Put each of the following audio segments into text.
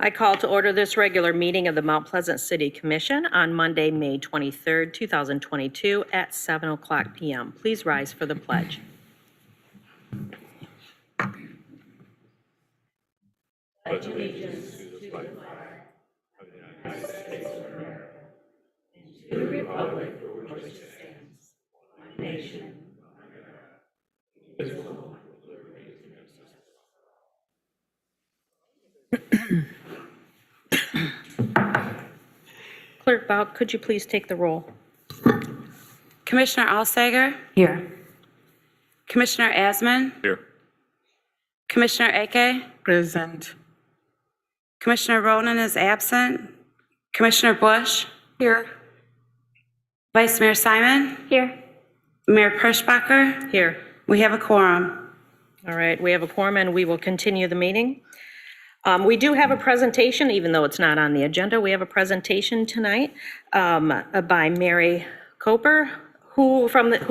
I call to order this regular meeting of the Mount Pleasant City Commission on Monday, May 23rd, 2022 at 7:00 p.m. Please rise for the pledge. Clerk Bout, could you please take the roll? Commissioner Alsager? Here. Commissioner Asman? Here. Commissioner Ake? Present. Commissioner Ronan is absent. Commissioner Bush? Here. Vice Mayor Simon? Here. Mayor Perschbacher? Here. We have a quorum. All right, we have a quorum and we will continue the meeting. We do have a presentation, even though it's not on the agenda. We have a presentation tonight by Mary Coper, who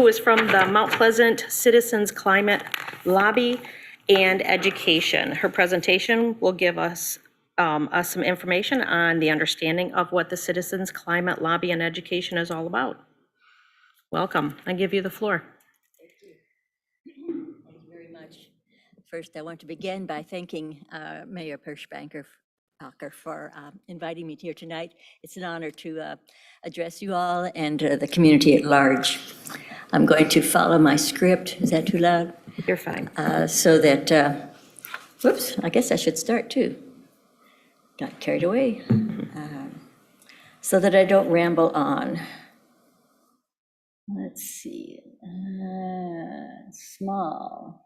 is from the Mount Pleasant Citizens Climate Lobby and Education. Her presentation will give us some information on the understanding of what the Citizens Climate Lobby and Education is all about. Welcome. I give you the floor. Thank you very much. First, I want to begin by thanking Mayor Perschbacher for inviting me here tonight. It's an honor to address you all and the community at large. I'm going to follow my script. Is that too loud? You're fine. So that, whoops, I guess I should start too. Got carried away. So that I don't ramble on. Let's see. Small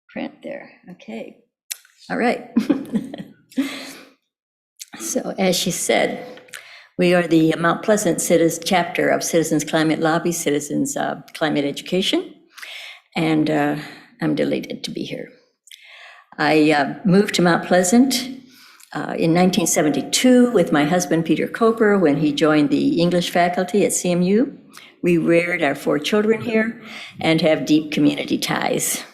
print there. Okay. All right. So as she said, we are the Mount Pleasant chapter of Citizens Climate Lobby, Citizens Climate Education, and I'm delighted to be here. I moved to Mount Pleasant in 1972 with my husband, Peter Coper, when he joined the English faculty at CMU. We reared our 4 children here and have deep community ties.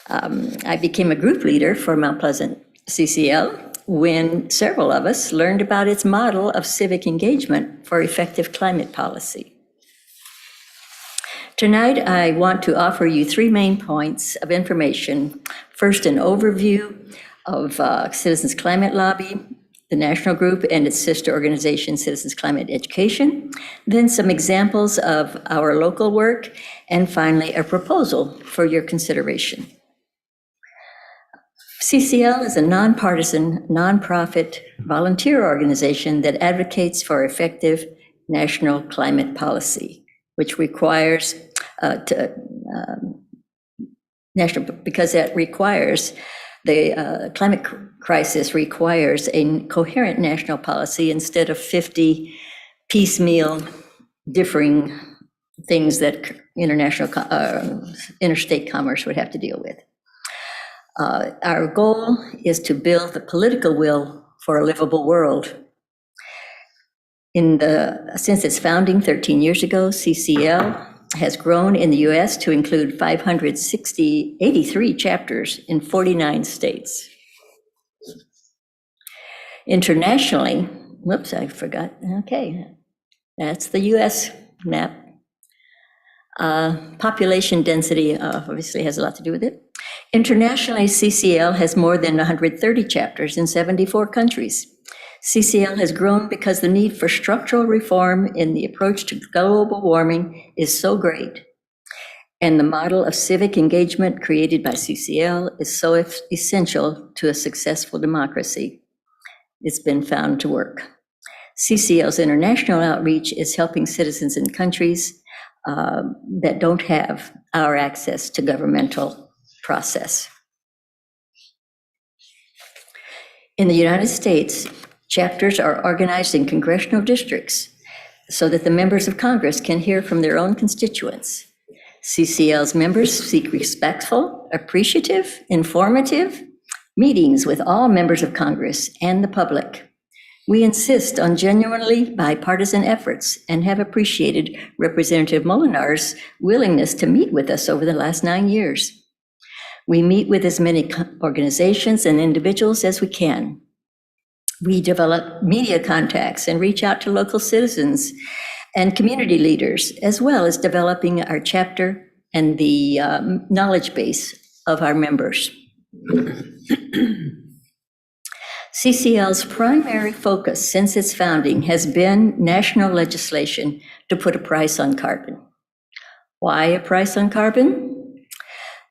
I became a group leader for Mount Pleasant CCL when several of us learned about its model of civic engagement for effective climate policy. Tonight, I want to offer you 3 main points of information. First, an overview of Citizens Climate Lobby, the national group and its sister organization, Citizens Climate Education, then some examples of our local work, and finally, a proposal for your consideration. CCL is a nonpartisan, nonprofit volunteer organization that advocates for effective national climate policy, which requires because that requires the climate crisis requires a coherent national policy instead of 50 piecemeal differing things that interstate commerce would have to deal with. Our goal is to build the political will for a livable world. Since its founding 13 years ago, CCL has grown in the US to include 83 chapters in 49 states. Internationally, whoops, I forgot. Okay, that's the US map. Population density obviously has a lot to do with it. Internationally, CCL has more than 130 chapters in 74 countries. CCL has grown because the need for structural reform in the approach to global warming is so great. And the model of civic engagement created by CCL is so essential to a successful democracy. It's been found to work. CCL's international outreach is helping citizens in countries that don't have our access to governmental process. In the United States, chapters are organized in congressional districts so that the members of Congress can hear from their own constituents. CCL's members seek respectful, appreciative, informative meetings with all members of Congress and the public. We insist on genuinely bipartisan efforts and have appreciated Representative Molinar's willingness to meet with us over the last 9 years. We meet with as many organizations and individuals as we can. We develop media contacts and reach out to local citizens and community leaders, as well as developing our chapter and the knowledge base of our members. CCL's primary focus since its founding has been national legislation to put a price on carbon. Why a price on carbon?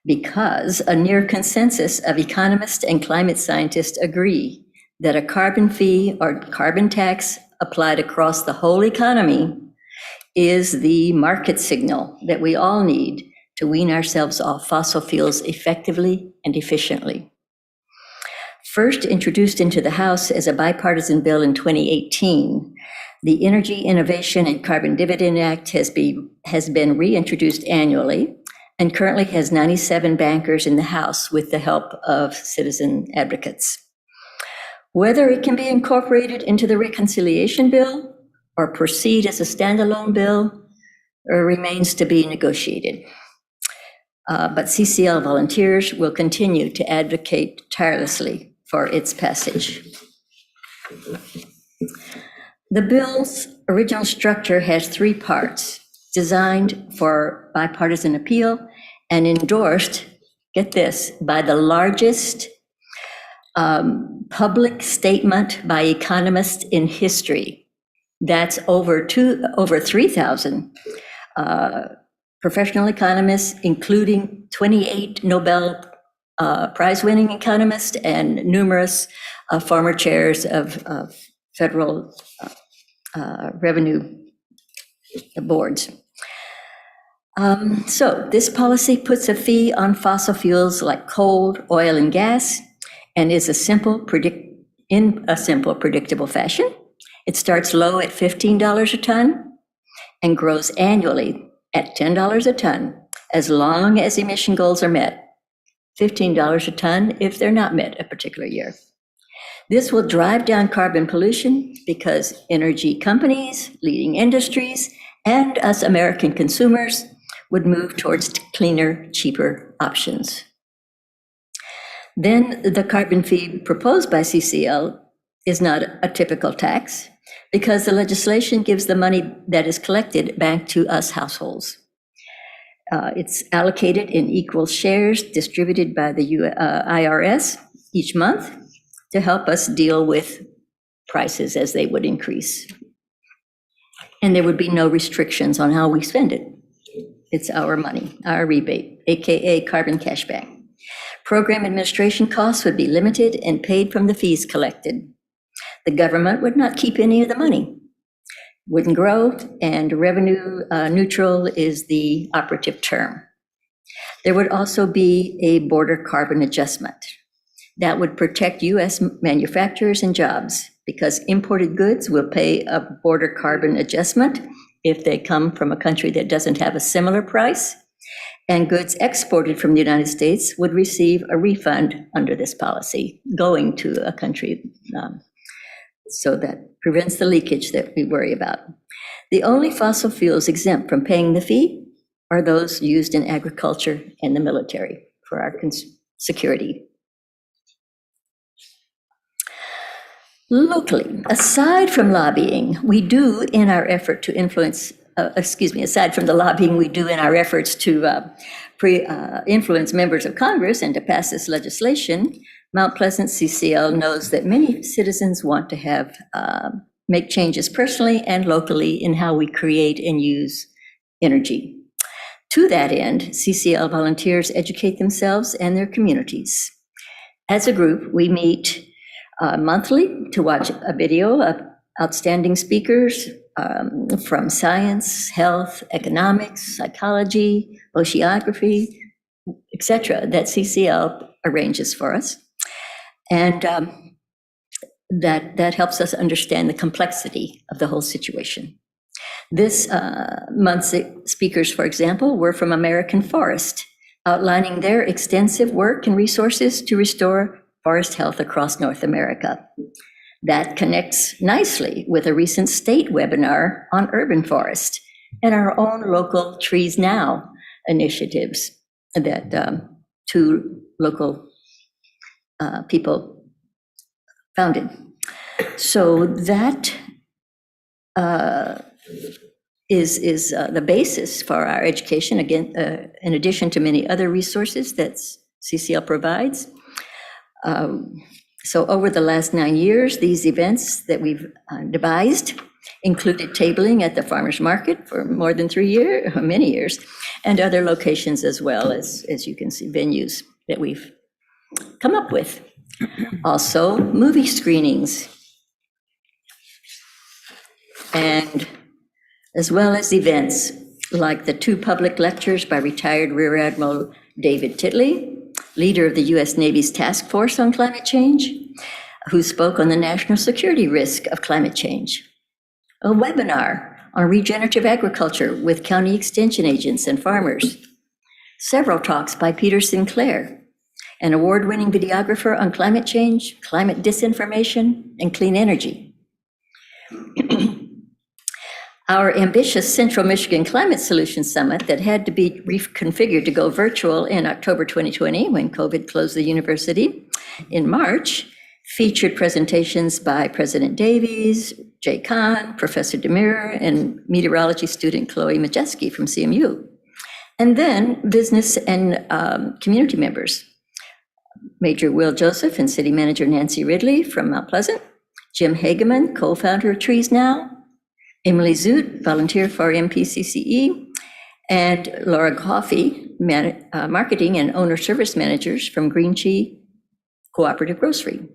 Because a near consensus of economists and climate scientists agree that a carbon fee or carbon tax applied across the whole economy is the market signal that we all need to wean ourselves off fossil fuels effectively and efficiently. First introduced into the House as a bipartisan bill in 2018, the Energy Innovation and Carbon Dividend Act has been reintroduced annually and currently has 97 bankers in the House with the help of citizen advocates. Whether it can be incorporated into the reconciliation bill or proceed as a standalone bill remains to be negotiated. But CCL volunteers will continue to advocate tirelessly for its passage. The bill's original structure has 3 parts, designed for bipartisan appeal and endorsed, get this, by the largest public statement by economists in history. That's over 3,000 professional economists, including 28 Nobel Prize-winning economists and numerous former chairs of federal revenue boards. So this policy puts a fee on fossil fuels like coal, oil, and gas, and is in a simple, predictable fashion. It starts low at $15 a ton and grows annually at $10 a ton, as long as emission goals are met. $15 a ton if they're not met a particular year. This will drive down carbon pollution because energy companies, leading industries, and us American consumers would move towards cleaner, cheaper options. Then the carbon fee proposed by CCL is not a typical tax because the legislation gives the money that is collected back to us households. It's allocated in equal shares distributed by the IRS each month to help us deal with prices as they would increase. And there would be no restrictions on how we spend it. It's our money, our rebate, AKA carbon cashback. Program administration costs would be limited and paid from the fees collected. The government would not keep any of the money. Wouldn't grow, and revenue neutral is the operative term. There would also be a border carbon adjustment. That would protect US manufacturers and jobs because imported goods will pay a border carbon adjustment if they come from a country that doesn't have a similar price, and goods exported from the United States would receive a refund under this policy going to a country. So that prevents the leakage that we worry about. The only fossil fuels exempt from paying the fee are those used in agriculture and the military for our security. Locally, aside from lobbying, we do in our effort to influence, aside from the lobbying we do in our efforts to influence members of Congress and to pass this legislation, Mount Pleasant CCL knows that many citizens want to have make changes personally and locally in how we create and use energy. To that end, CCL volunteers educate themselves and their communities. As a group, we meet monthly to watch a video of outstanding speakers from science, health, economics, psychology, oceanography, etc., that CCL arranges for us. And that helps us understand the complexity of the whole situation. This month's speakers, for example, were from American Forest, outlining their extensive work and resources to restore forest health across North America. That connects nicely with a recent state webinar on urban forest and our own local Trees Now initiatives that 2 local people founded. So that is the basis for our education, again, in addition to many other resources that CCL provides. So over the last 9 years, these events that we've devised included tabling at the farmer's market for more than 3 years, many years, and other locations as well as you can see, venues that we've come up with. Also, movie screenings, and as well as events like the 2 public lectures by retired Rear Admiral David Titley, leader of the U.S. Navy's Task Force on Climate Change, who spoke on the national security risk of climate change. A webinar on regenerative agriculture with county extension agents and farmers. Several talks by Peter Sinclair, an award-winning videographer on climate change, climate disinformation, and clean energy. Our ambitious Central Michigan Climate Solutions Summit that had to be reconfigured to go virtual in October 2020 when COVID closed the university in March featured presentations by President Davies, Jay Kahn, Professor Demir, and meteorology student Chloe Majeski from CMU. And then business and community members, Major Will Joseph and City Manager Nancy Ridley from Mount Pleasant, Jim Hageman, co-founder of Trees Now, Emily Zoot, volunteer for MPCCE, and Laura Coffey, marketing and owner service managers from Green Chi Cooperative Grocery.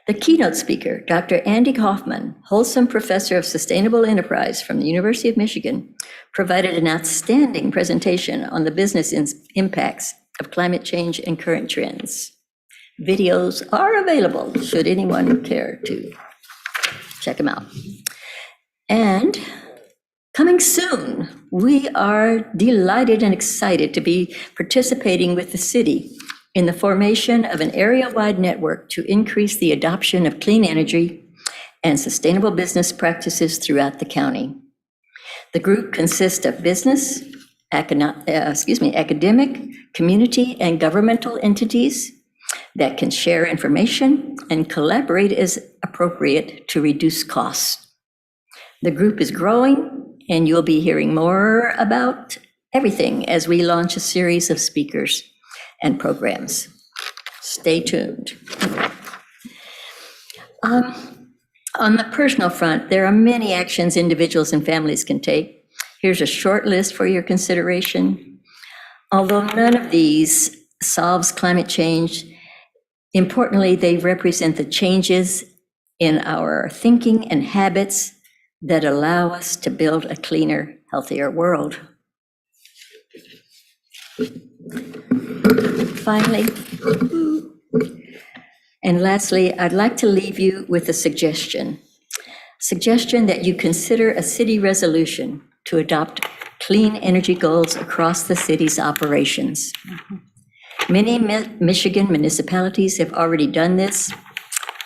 The keynote speaker, Dr. Andy Kaufman, Holcomb Professor of Sustainable Enterprise from the University of Michigan, provided an outstanding presentation on the business impacts of climate change and current trends. Videos are available should anyone care to check them out. And coming soon, we are delighted and excited to be participating with the city in the formation of an area-wide network to increase the adoption of clean energy and sustainable business practices throughout the county. The group consists of business, academic, community, and governmental entities that can share information and collaborate as appropriate to reduce costs. The group is growing, and you'll be hearing more about everything as we launch a series of speakers and programs. Stay tuned. On the personal front, there are many actions individuals and families can take. Here's a short list for your consideration. Although none of these solves climate change, importantly, they represent the changes in our thinking and habits that allow us to build a cleaner, healthier world. Finally, and lastly, I'd like to leave you with a suggestion that you consider a city resolution to adopt clean energy goals across the city's operations. Many Michigan municipalities have already done this,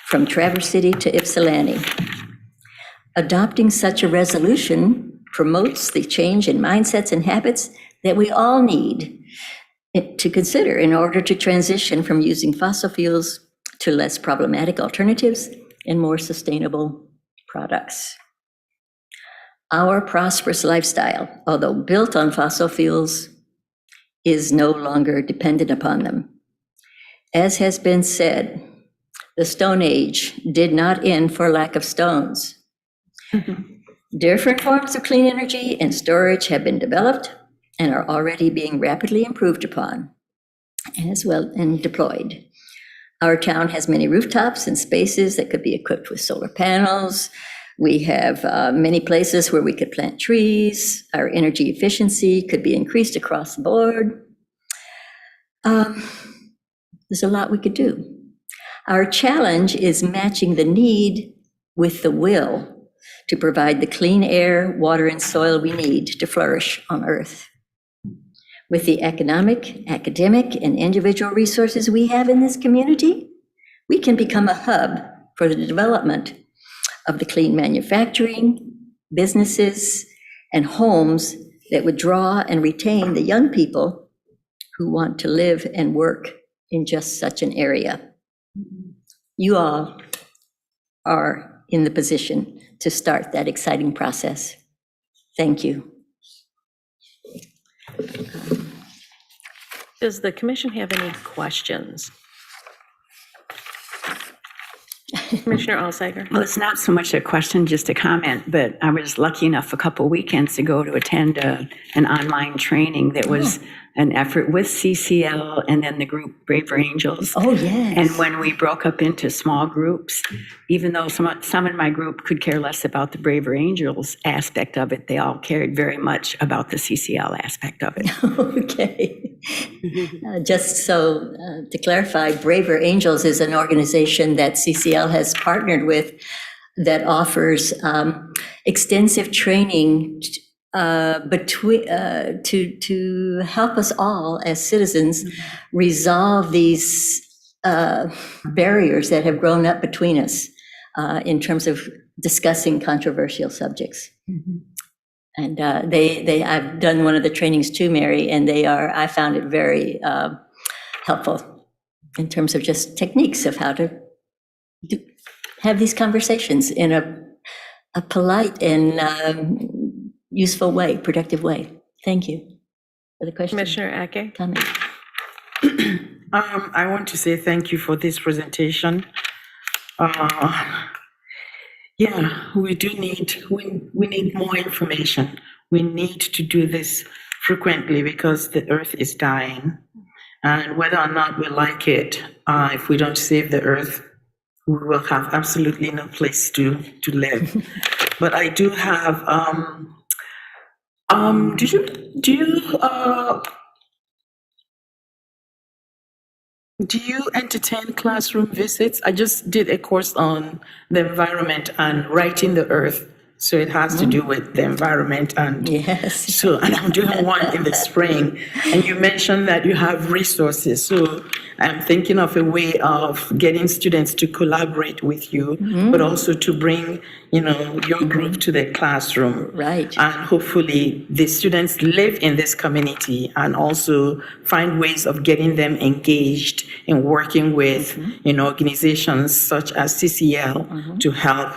from Traverse City to Ypsilanti. Adopting such a resolution promotes the change in mindsets and habits that we all need to consider in order to transition from using fossil fuels to less problematic alternatives and more sustainable products. Our prosperous lifestyle, although built on fossil fuels, is no longer dependent upon them. As has been said, the Stone Age did not end for lack of stones. Different forms of clean energy and storage have been developed and are already being rapidly improved upon as well and deployed. Our town has many rooftops and spaces that could be equipped with solar panels. We have many places where we could plant trees. Our energy efficiency could be increased across the board. There's a lot we could do. Our challenge is matching the need with the will to provide the clean air, water, and soil we need to flourish on Earth. With the economic, academic, and individual resources we have in this community, we can become a hub for the development of the clean manufacturing, businesses, and homes that would draw and retain the young people who want to live and work in just such an area. You all are in the position to start that exciting process. Thank you. Does the commission have any questions? Commissioner Alsager? Well, it's not so much a question, just a comment, but I was lucky enough a couple of weekends ago to attend an online training that was an effort with CCL and then the group Braver Angels. Oh, yes. And when we broke up into small groups, even though some in my group could care less about the Braver Angels aspect of it, they all cared very much about the CCL aspect of it. Okay. Just so to clarify, Braver Angels is an organization that CCL has partnered with that offers extensive training to help us all as citizens resolve these barriers that have grown up between us in terms of discussing controversial subjects. And I've done one of the trainings too, Mary, and I found it very helpful in terms of just techniques of how to have these conversations in a polite and useful way, productive way. Thank you for the question. Commissioner Ake? Comment. I want to say thank you for this presentation. Yeah, we do need, we need more information. We need to do this frequently because the earth is dying. And whether or not we like it, if we don't save the earth, we will have absolutely no place to live. But I do have, do you entertain classroom visits? I just did a course on the environment and writing the earth. So it has to do with the environment and Yes. and I'm doing one in the spring. And you mentioned that you have resources. So I'm thinking of a way of getting students to collaborate with you, but also to bring, your group to the classroom. Right. And hopefully the students live in this community and also find ways of getting them engaged in working with, organizations such as CCL to help,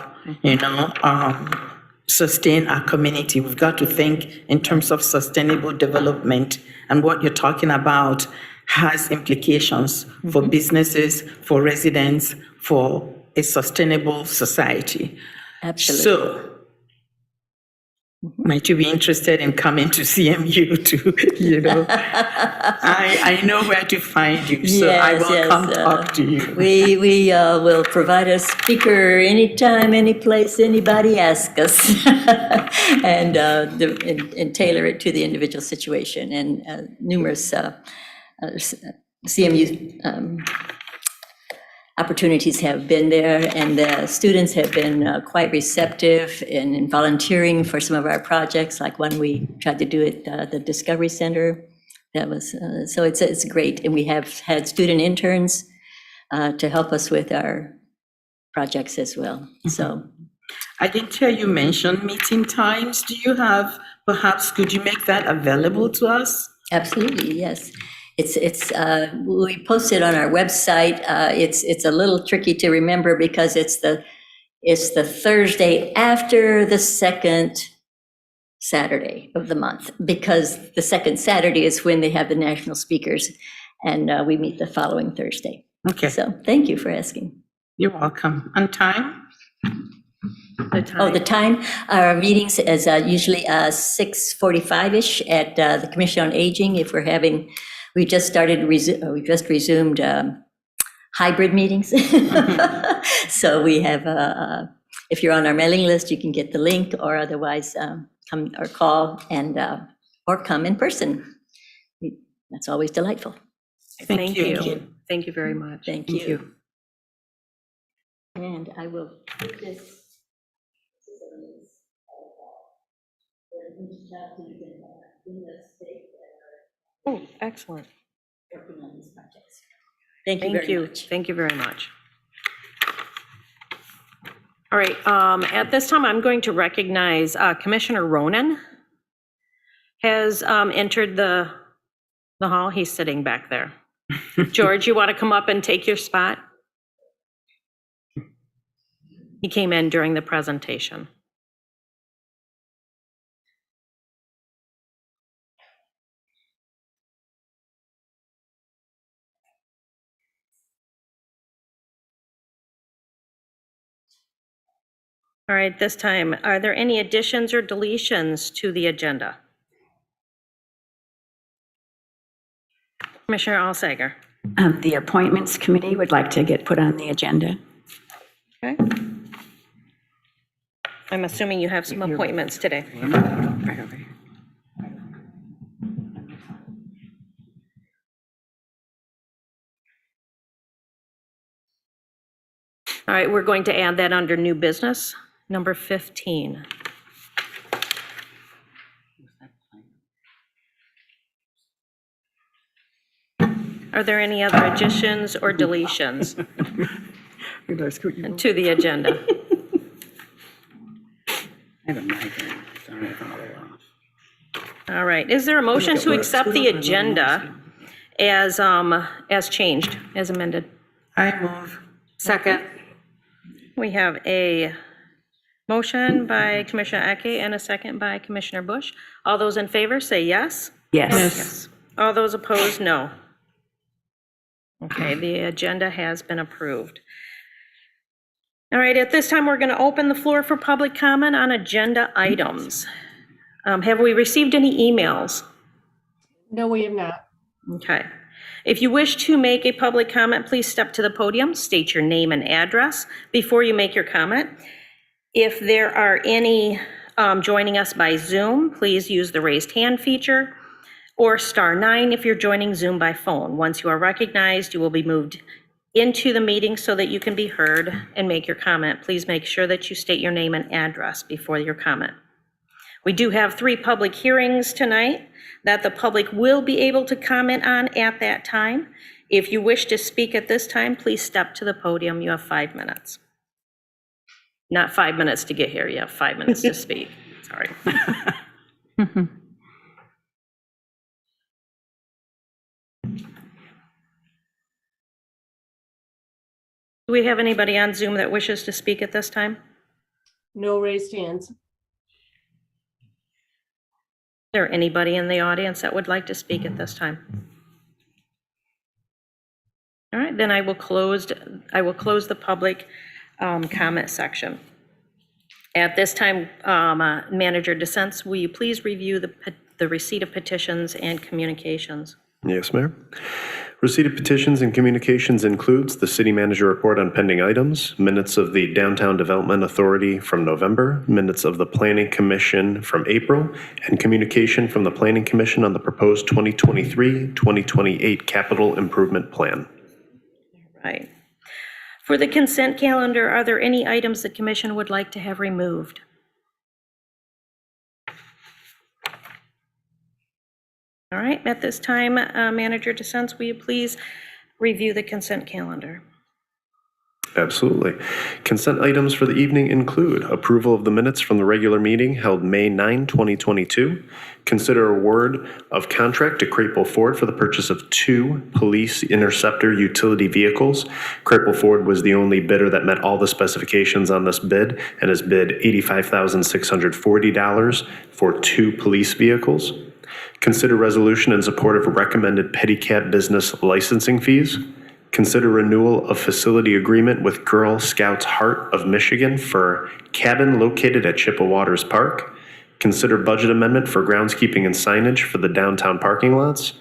sustain our community. We've got to think in terms of sustainable development, and what you're talking about has implications for businesses, for residents, for a sustainable society. Absolutely. So, might you be interested in coming to CMU to, I know where to find you, so I Yes, will yes, come talk to you. We will provide a speaker anytime, any place, anybody asks us, and tailor it to the individual situation. And numerous CMU opportunities have been there, and the students have been quite receptive in volunteering for some of our projects, like one we tried to do at the Discovery Center. That was, so it's great. And we have had student interns to help us with our projects as well. So I didn't hear you mention meeting times. Do you have, could you make that available to us? absolutely, yes. We posted on our website. It's a little tricky to remember because it's the Thursday after the second Saturday of the month, because the second Saturday is when they have the national speakers, and we meet the following Thursday. Okay, So thank you for asking. you're welcome. And time? The time, our meetings is usually 6:45-ish at the Commission on Aging. If we're having, we just resumed hybrid meetings. So we have, if you're on our mailing list, you can get the link, or otherwise come or call and or come in person. That's always delightful. Thank you. you. Thank you very much. Thank you. And I will put this. Oh, excellent. Working on these projects. Thank you Thank very you. much. Thank you very much. All right, at this time, I'm going to recognize Commissioner Ronan has entered the hall. He's sitting back there. George, you want to come up and take your spot? He came in during the presentation. All right, this time, are there any additions or deletions to the agenda? Commissioner Alsager. The Appointments Committee would like to get put on the agenda. Okay. I'm assuming you have some appointments today. All right, we're going to add that under new business, number 15. Are there any other additions or deletions to the agenda? All right, is there a motion to accept the agenda as changed, as amended? I move. Second. We have a motion by Commissioner Eke and a second by Commissioner Bush. All those in favor say yes. Yes. All those opposed, no. Okay, the agenda has been approved. All right, at this time, we're going to open the floor for public comment on agenda items. Have we received any emails? No, we have not. Okay. If you wish to make a public comment, please step to the podium, state your name and address before you make your comment. If there are any joining us by Zoom, please use the raised hand feature or *9 if you're joining Zoom by phone. Once you are recognized, you will be moved into the meeting so that you can be heard and make your comment. Please make sure that you state your name and address before your comment. We do have 3 public hearings tonight that the public will be able to comment on at that time. If you wish to speak at this time, please step to the podium. You have 5 minutes. Not 5 minutes to get here, you have 5 minutes to speak. Sorry. Do we have anybody on Zoom that wishes to speak at this time? Is No raised hands. there anybody in the audience that would like to speak at this time? All right, then I will close the public comment section. At this time, Manager DeSense, will you please review the receipt of petitions and communications? Yes, Mayor. Receipt of petitions and communications includes the city manager report on pending items, minutes of the Downtown Development Authority from November, minutes of the Planning Commission from April, and communication from the Planning Commission on the proposed 2023-2028 capital improvement plan. Right. For the consent calendar, are there any items the commission would like to have removed? All right, at this time, Manager DeSense, will you please review the consent calendar? Absolutely. Consent items for the evening include approval of the minutes from the regular meeting held May 9, 2022. Consider award of contract to Crapel Ford for the purchase of 2 police interceptor utility vehicles. Crapel Ford was the only bidder that met all the specifications on this bid and has bid $85,640 for 2 police vehicles. Consider resolution in support of recommended pedicab business licensing fees. Consider renewal of facility agreement with Girl Scouts Heart of Michigan for cabin located at Chippewa Park. Consider budget amendment for groundskeeping and signage for the downtown parking lots.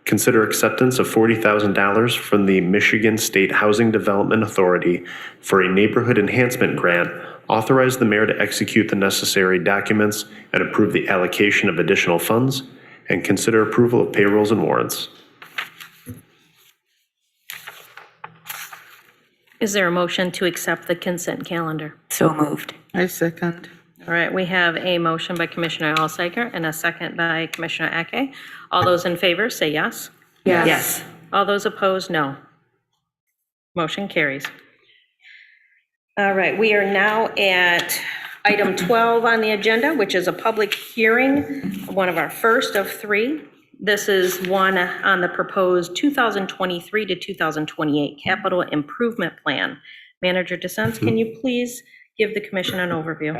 Consider acceptance of $40,000 from the Michigan State Housing Development Authority for a neighborhood enhancement grant. Authorize the mayor to execute the necessary documents and approve the allocation of additional funds. And consider approval of payrolls and warrants. Is there a motion to accept the consent calendar? So moved. I second. All right, we have a motion by Commissioner Alsager and a second by Commissioner Eke. All those in favor say yes. Yes. All those opposed, no. Motion carries. All right, we are now at item 12 on the agenda, which is a public hearing, one of our first of 3. This is one on the proposed 2023 to 2028 capital improvement plan. Manager DeSense, can you please give the commission an overview?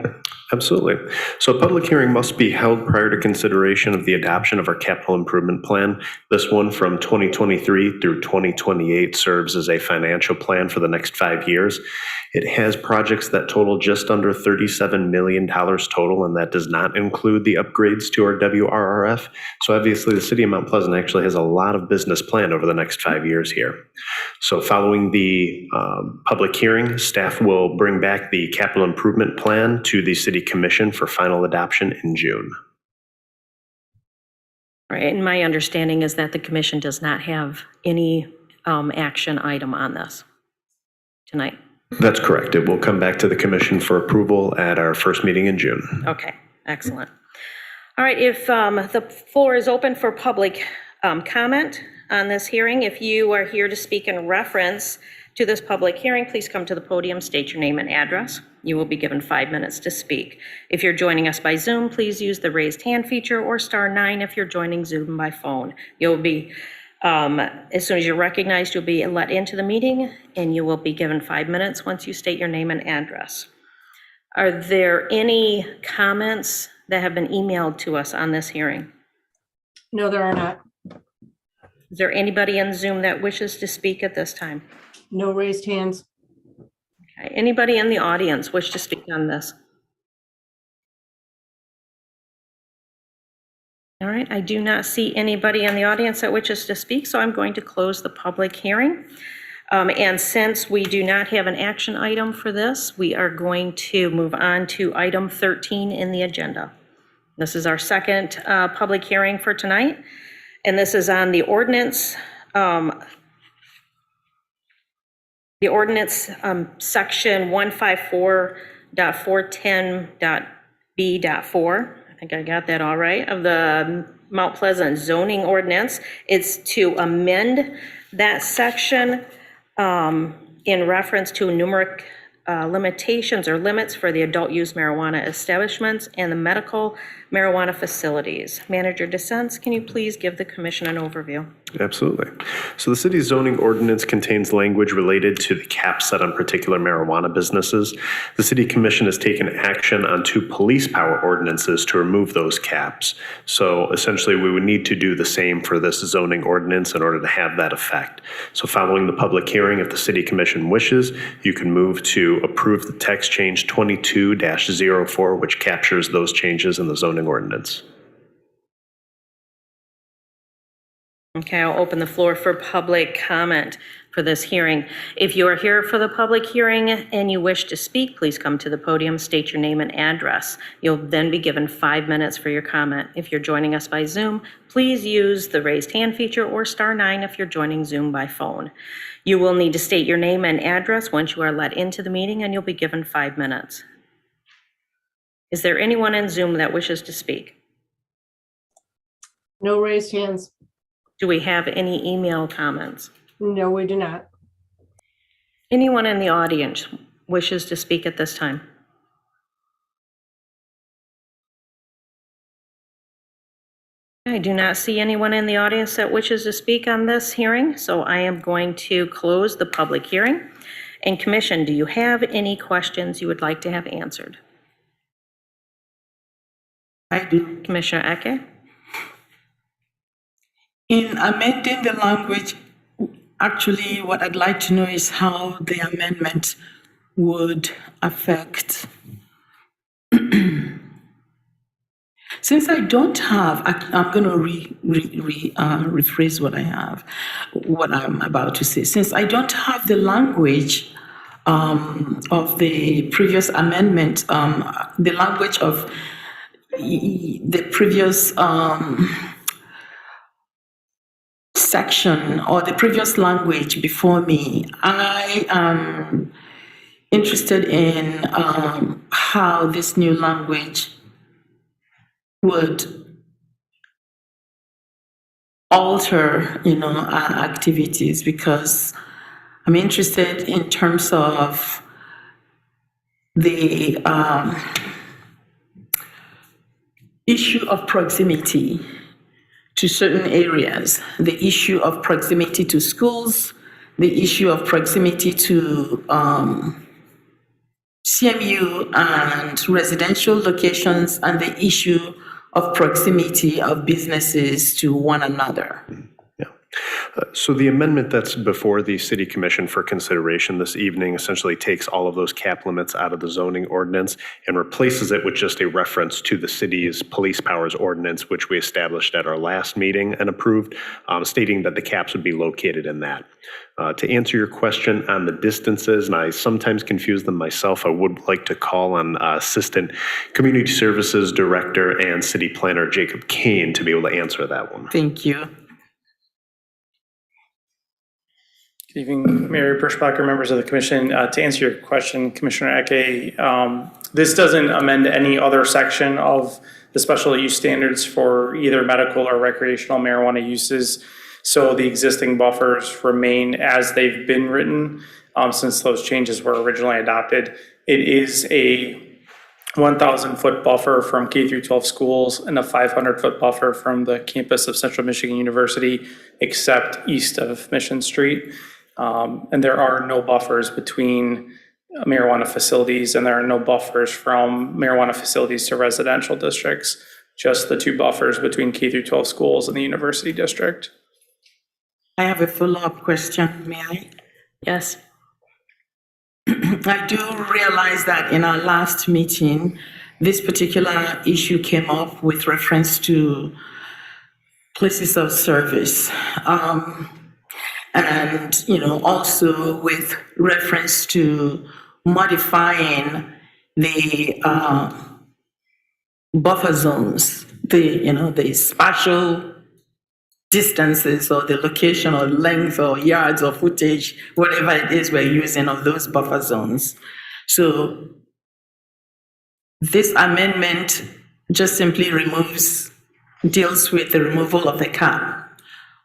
Absolutely. So a public hearing must be held prior to consideration of the adoption of our capital improvement plan. This one from 2023 through 2028 serves as a financial plan for the next 5 years. It has projects that total just under $37 million total, and that does not include the upgrades to our WRRF. So obviously, the city of Mount Pleasant actually has a lot of business planned over the next 5 years here. So following the public hearing, staff will bring back the capital improvement plan to the city commission for final adoption in June. Right, and my understanding is that the commission does not have any action item on this tonight. That's correct. It will come back to the commission for approval at our first meeting in June. Okay, excellent. All right, if the floor is open for public comment on this hearing, if you are here to speak in reference to this public hearing, please come to the podium, state your name and address. You will be given 5 minutes to speak. If you're joining us by Zoom, please use the raised hand feature or *9 if you're joining Zoom by phone. You'll be, as soon as you're recognized, you'll be let into the meeting and you will be given 5 minutes once you state your name and address. Are there any comments that have been emailed to us on this hearing? No, there are not. Is there anybody in Zoom that wishes to speak at this time? No raised hands. Okay. Anybody in the audience wish to speak on this? All right, I do not see anybody in the audience that wishes to speak, so I'm going to close the public hearing. And since we do not have an action item for this, we are going to move on to item 13 in the agenda. This is our second public hearing for tonight, and this is on the ordinance. The ordinance section 154.410.b.4, I think I got that all right, of the Mount Pleasant zoning ordinance. It's to amend that section in reference to numeric limitations or limits for the adult use marijuana establishments and the medical marijuana facilities. Manager DeSense, can you please give the commission an overview? Absolutely. So the city's zoning ordinance contains language related to the cap set on particular marijuana businesses. The city commission has taken action on 2 police power ordinances to remove those caps. So essentially, we would need to do the same for this zoning ordinance in order to have that effect. So following the public hearing, if the city commission wishes, you can move to approve the text change 22-04, which captures those changes in the zoning ordinance. Okay, I'll open the floor for public comment for this hearing. If you are here for the public hearing and you wish to speak, please come to the podium, state your name and address. You'll then be given 5 minutes for your comment. If you're joining us by Zoom, please use the raised hand feature or *9 if you're joining Zoom by phone. You will need to state your name and address once you are let into the meeting, and you'll be given 5 minutes. Is there anyone in Zoom that wishes to speak? No raised hands. Do we have any email comments? No, we do not. Anyone in the audience wishes to speak at this time? I do not see anyone in the audience that wishes to speak on this hearing, so I am going to close the public hearing. And Commission, do you have any questions you would like to have answered? I do. Commissioner Eke? In amending the language, actually, what I'd like to know is how the amendment would affect. Since I don't have, I'm going to rephrase what I have, what I'm about to say. Since I don't have the language of the previous amendment, the language of the previous section or the previous language before me, I am interested in how this new language would alter, our activities, because I'm interested in terms of the issue of proximity to certain areas, the issue of proximity to schools, the issue of proximity to CMU and residential locations and the issue of proximity of businesses to one another. So the amendment that's before the City Commission for consideration this evening essentially takes all of those cap limits out of the zoning ordinance and replaces it with just a reference to the city's police powers ordinance, which we established at our last meeting and approved, stating that the caps would be located in that. To answer your question on the distances, and I sometimes confuse them myself, I would like to call on Assistant Community Services Director and City Planner Jacob Kane to be able to answer that one. Thank you. Good evening, Mayor Perschbacher, members of the commission. To answer your question, Commissioner Eke, this doesn't amend any other section of the special use standards for either medical or recreational marijuana uses. So the existing buffers remain as they've been written since those changes were originally adopted. It is a 1,000-foot buffer from K through 12 schools and a 500-foot buffer from the campus of Central Michigan University, except east of Mission Street. And there are no buffers between marijuana facilities, and there are no buffers from marijuana facilities to residential districts, just the 2 buffers between K through 12 schools and the university district. I have a follow-up question, may I? Yes. I do realize that in our last meeting, this particular issue came up with reference to places of service. And, also with reference to modifying the buffer zones, the spatial distances or the location or length or yards or footage, whatever it is we're using of those buffer zones. So this amendment just simply deals with the removal of the cap.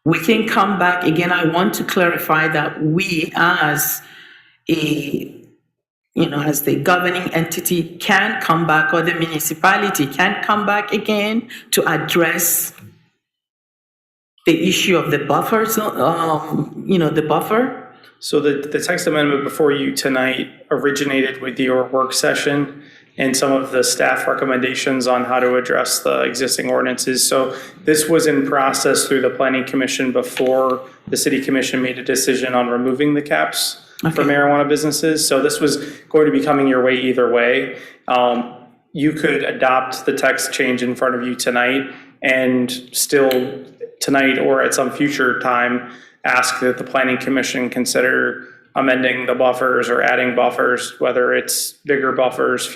We can come back again. I want to clarify that we as as the governing entity can come back, or the municipality can come back again to address the issue of the buffer zone, the buffer. So the text amendment before you tonight originated with your work session and some of the staff recommendations on how to address the existing ordinances. So this was in process through the Planning Commission before the City Commission made a decision on removing the caps for marijuana businesses. So this was going to be coming your way either way. You could adopt the text change in front of you tonight and still tonight or at some future time ask that the Planning Commission consider amending the buffers or adding buffers, whether it's bigger buffers,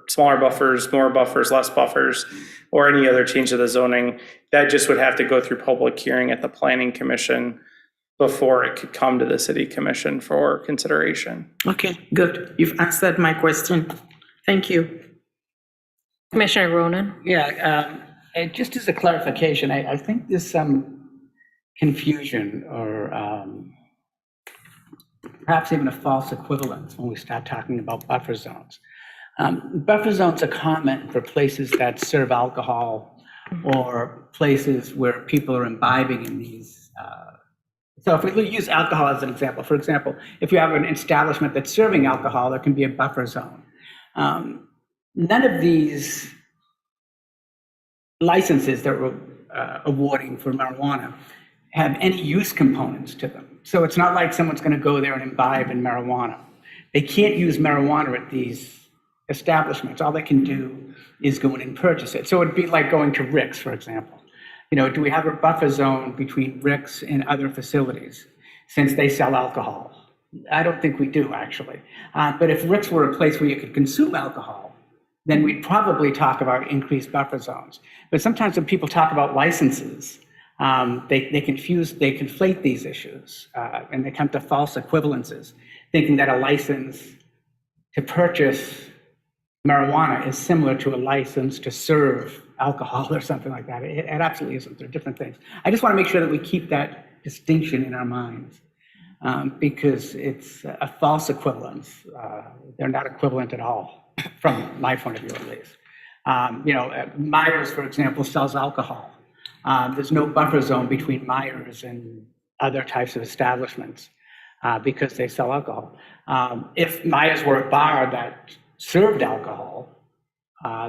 smaller buffers, more buffers, less buffers, or any other change of the zoning. That just would have to go through public hearing at the Planning Commission before it could come to the City Commission for consideration. Okay, good. You've answered my question. Thank you. Commissioner Ronan? Yeah, just as a clarification, I think there's some confusion or perhaps even a false equivalence when we start talking about buffer zones. Buffer zones are common for places that serve alcohol or places where people are imbibing in these. So if we use alcohol as an example, for example, if you have an establishment that's serving alcohol, there can be a buffer zone. None of these licenses that we're awarding for marijuana have any use components to them. So it's not like someone's going to go there and imbibe in marijuana. They can't use marijuana at these establishments. All they can do is go in and purchase it. So it'd be like going to Rick's, for example. Do we have a buffer zone between Rick's and other facilities since they sell alcohol? I don't think we do, actually. But if Rick's were a place where you could consume alcohol, then we'd probably talk about increased buffer zones. But sometimes when people talk about licenses, they conflate these issues, and they come to false equivalences, thinking that a license to purchase marijuana is similar to a license to serve alcohol or something like that. It absolutely isn't. They're different things. I just want to make sure that we keep that distinction in our minds, because it's a false equivalence. They're not equivalent at all, from my point of view at least. Myers, for example, sells alcohol. There's no buffer zone between Myers and other types of establishments because they sell alcohol. If Myers were a bar that served alcohol,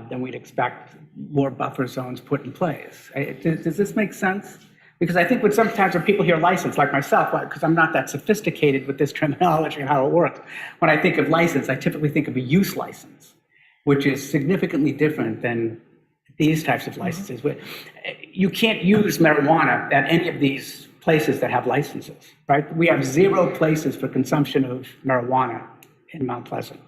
then we'd expect more buffer zones put in place. Does this make sense? Because I think sometimes when people hear license, like myself, because I'm not that sophisticated with this terminology and how it works, when I think of license, I typically think of a use license, which is significantly different than these types of licenses. You can't use marijuana at any of these places that have licenses, right? We have 0 places for consumption of marijuana in Mount Pleasant,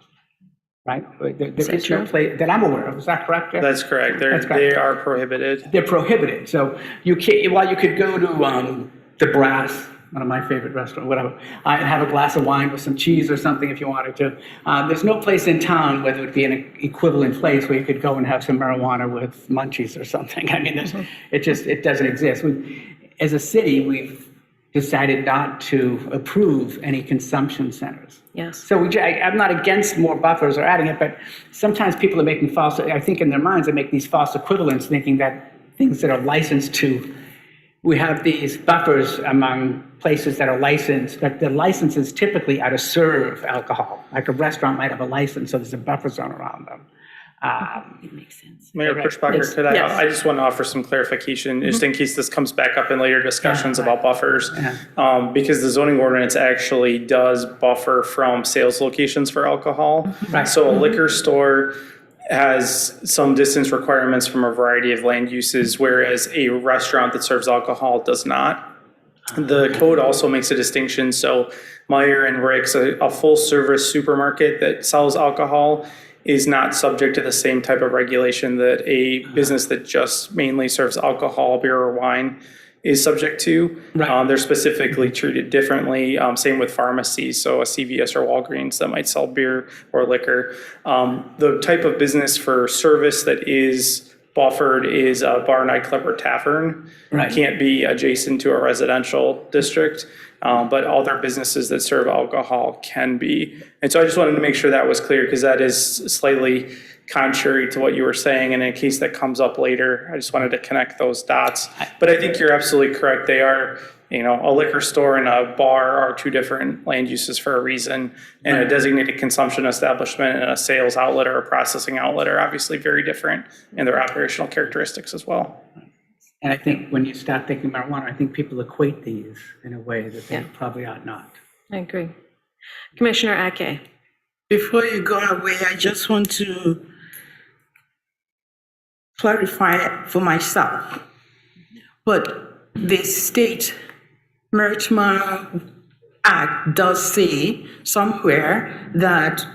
right? There is no place that I'm aware of. Is that correct, Jeff? That's correct. That's correct. They are prohibited. They're prohibited. So you can't, while you could go to the Brass, one of my favorite restaurants, whatever, and have a glass of wine with some cheese or something if you wanted to. There's no place in town where there would be an equivalent place where you could go and have some marijuana with munchies or something. I mean, it doesn't exist. As a city, we've decided not to approve any consumption centers. Yes. So I'm not against more buffers or adding it, but sometimes people are making I think in their minds, they make these false equivalents, thinking that things that are licensed to, we have these buffers among places that are licensed, but the licenses typically are to serve alcohol. Like a restaurant might have a license, so there's a buffer zone around them. It makes sense. Mayor Right. Pushbacher, Yes. could I? Yes. I just want to offer some clarification, just in case this comes back up in later discussions about buffers. Because the zoning ordinance actually does buffer from sales locations for alcohol. Right. So a liquor store has some distance requirements from a variety of land uses, whereas a restaurant that serves alcohol does not. The code also makes a distinction. So Meyer and Rick's, a full-service supermarket that sells alcohol, is not subject to the same type of regulation that a business that just mainly serves alcohol, beer, or wine is subject to. Right. They're specifically treated differently. Same with pharmacies, so a CVS or Walgreens that might sell beer or liquor. The type of business for service that is buffered is a bar, nightclub, or tavern. Right. Can't be adjacent to a residential district, but other businesses that serve alcohol can be. And so I just wanted to make sure that was clear, because that is slightly contrary to what you were saying, and in case that comes up later, I just wanted to connect those dots. But I think you're absolutely correct. They are, a liquor store and a bar are 2 different land uses for a reason, and a designated consumption establishment and a sales outlet or a processing outlet are obviously very different in their operational characteristics as well. And I think when you start thinking marijuana, I think people equate these in a way that they Yeah. probably ought not. I agree. Commissioner Ake. Before you go away, I just want to clarify it for myself. But the state Marijuana Act does say somewhere that,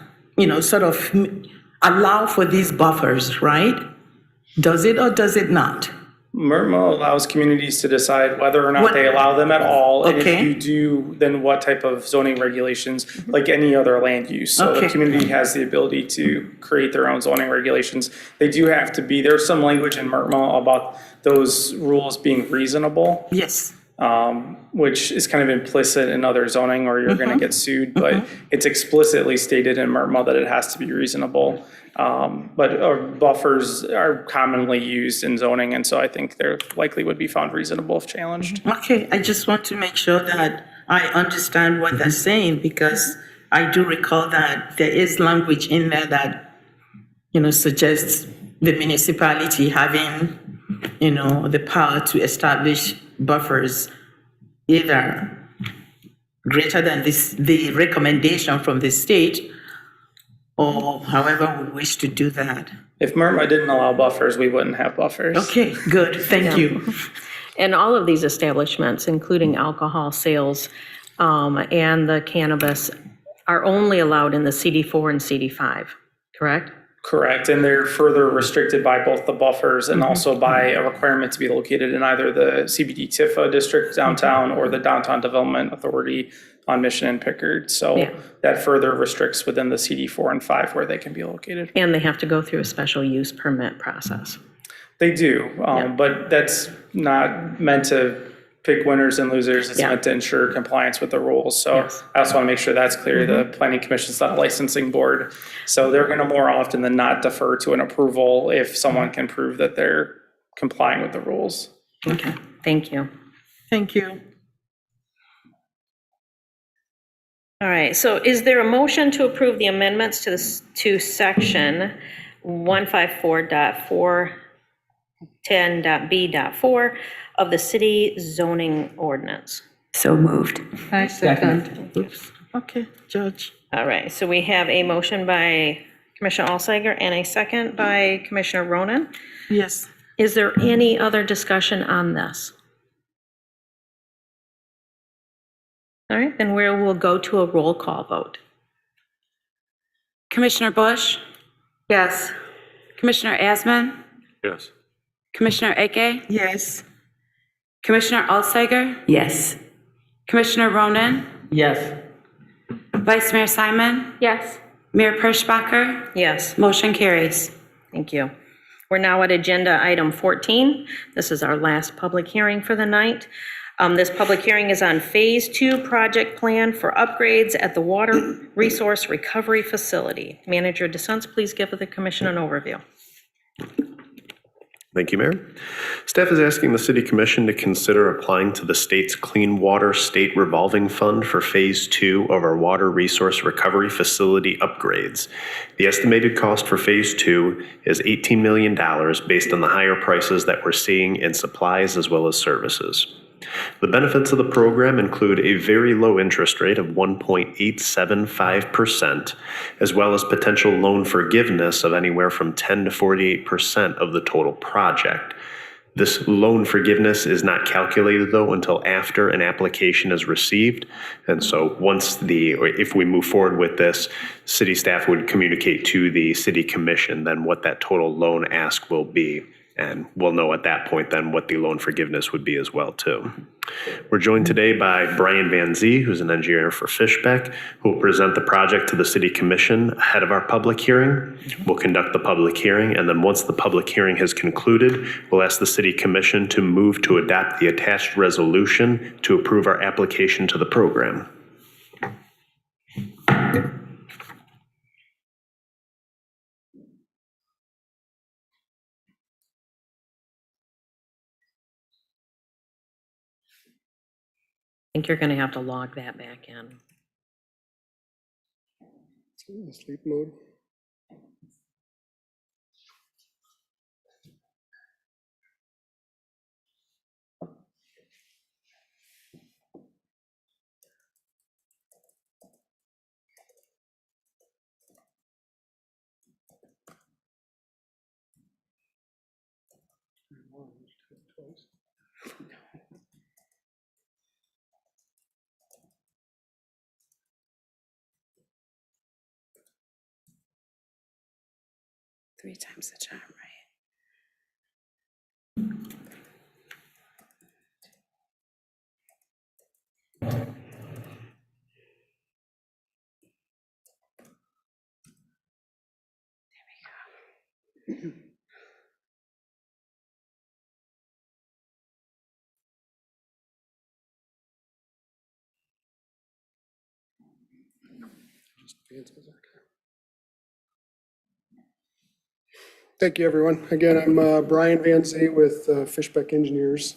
sort of allow for these buffers, right? Does it or does it not? MRMA allows communities to decide whether or not they allow them at all. And if Okay. you do, then what type of zoning regulations, like any other land use. So the Okay. community has the ability to create their own zoning regulations. They do have to be, there's some language in MRMA about those rules being reasonable, Yes. which is kind of implicit in other zoning or you're going to get sued. But it's explicitly stated in MRMA that it has to be reasonable. But buffers are commonly used in zoning, and so I think they're likely would be found reasonable if challenged. Okay, I just want to make sure that I understand what they're saying, because I do recall that there is language in there that, suggests the municipality having, the power to establish buffers either greater than the recommendation from the state, or however we wish to do that. If MRMA didn't allow buffers, we wouldn't have buffers. Okay, good, thank you. And all of these establishments, including alcohol sales and the cannabis, are only allowed in the CD4 and CD5, correct? Correct, and they're further restricted by both the buffers and also by a requirement to be located in either the CBD Tifa district downtown or the Downtown Development Authority on Mission and Pickard. So Yeah. that further restricts within the CD4 and 5 where they can be located. And they have to go through a special use permit process. They do, but that's not meant to pick winners and losers. It's Yeah. meant to ensure compliance with the rules. So Yes. I also want to make sure that's clear. The Planning Commission's not a licensing board. So they're going to more often than not defer to an approval if someone can prove that they're complying with the rules. Okay, thank you. Thank you. All right, so is there a motion to approve the amendments to to section 154.410.b.4 of the city zoning ordinance? So moved. I second. Oops, okay, Judge. All right, so we have a motion by Commissioner Alsteiger and a second by Commissioner Ronan. Yes. Is there any other discussion on this? All right, then we will go to a roll call vote. Commissioner Bush? Yes. Commissioner Asman? Yes. Commissioner Eke? Yes. Commissioner Alsteiger? Yes. Commissioner Ronan? Yes. Vice Mayor Simon? Yes. Mayor Perschbacher? Yes. Motion carries. Thank you. We're now at agenda item 14. This is our last public hearing for the night. This public hearing is on Phase 2 project plan for upgrades at the Water Resource Recovery Facility. Manager DeSenza, please give the commission an overview. Thank you, Mayor. Staff is asking the City Commission to consider applying to the state's Clean Water State Revolving Fund for Phase 2 of our Water Resource Recovery Facility upgrades. The estimated cost for Phase 2 is $18 million based on the higher prices that we're seeing in supplies as well as services. The benefits of the program include a very low interest rate of 1.875%, as well as potential loan forgiveness of anywhere from 10 to 48% of the total project. This loan forgiveness is not calculated, though, until after an application is received. And so if we move forward with this, city staff would communicate to the City Commission then what that total loan ask will be. And we'll know at that point then what the loan forgiveness would be as well, too. We're joined today by Brian Van Zee, who's an engineer for Fishbeck, who will present the project to the City Commission ahead of our public hearing. We'll conduct the public hearing, and then once the public hearing has concluded, we'll ask the City Commission to move to adopt the attached resolution to approve our application to the program. I think you're going to have to log that back in. Sleep mode. Three times the charm, right? Thank you, everyone. Again, I'm Brian Van Zee with Fishbeck Engineers.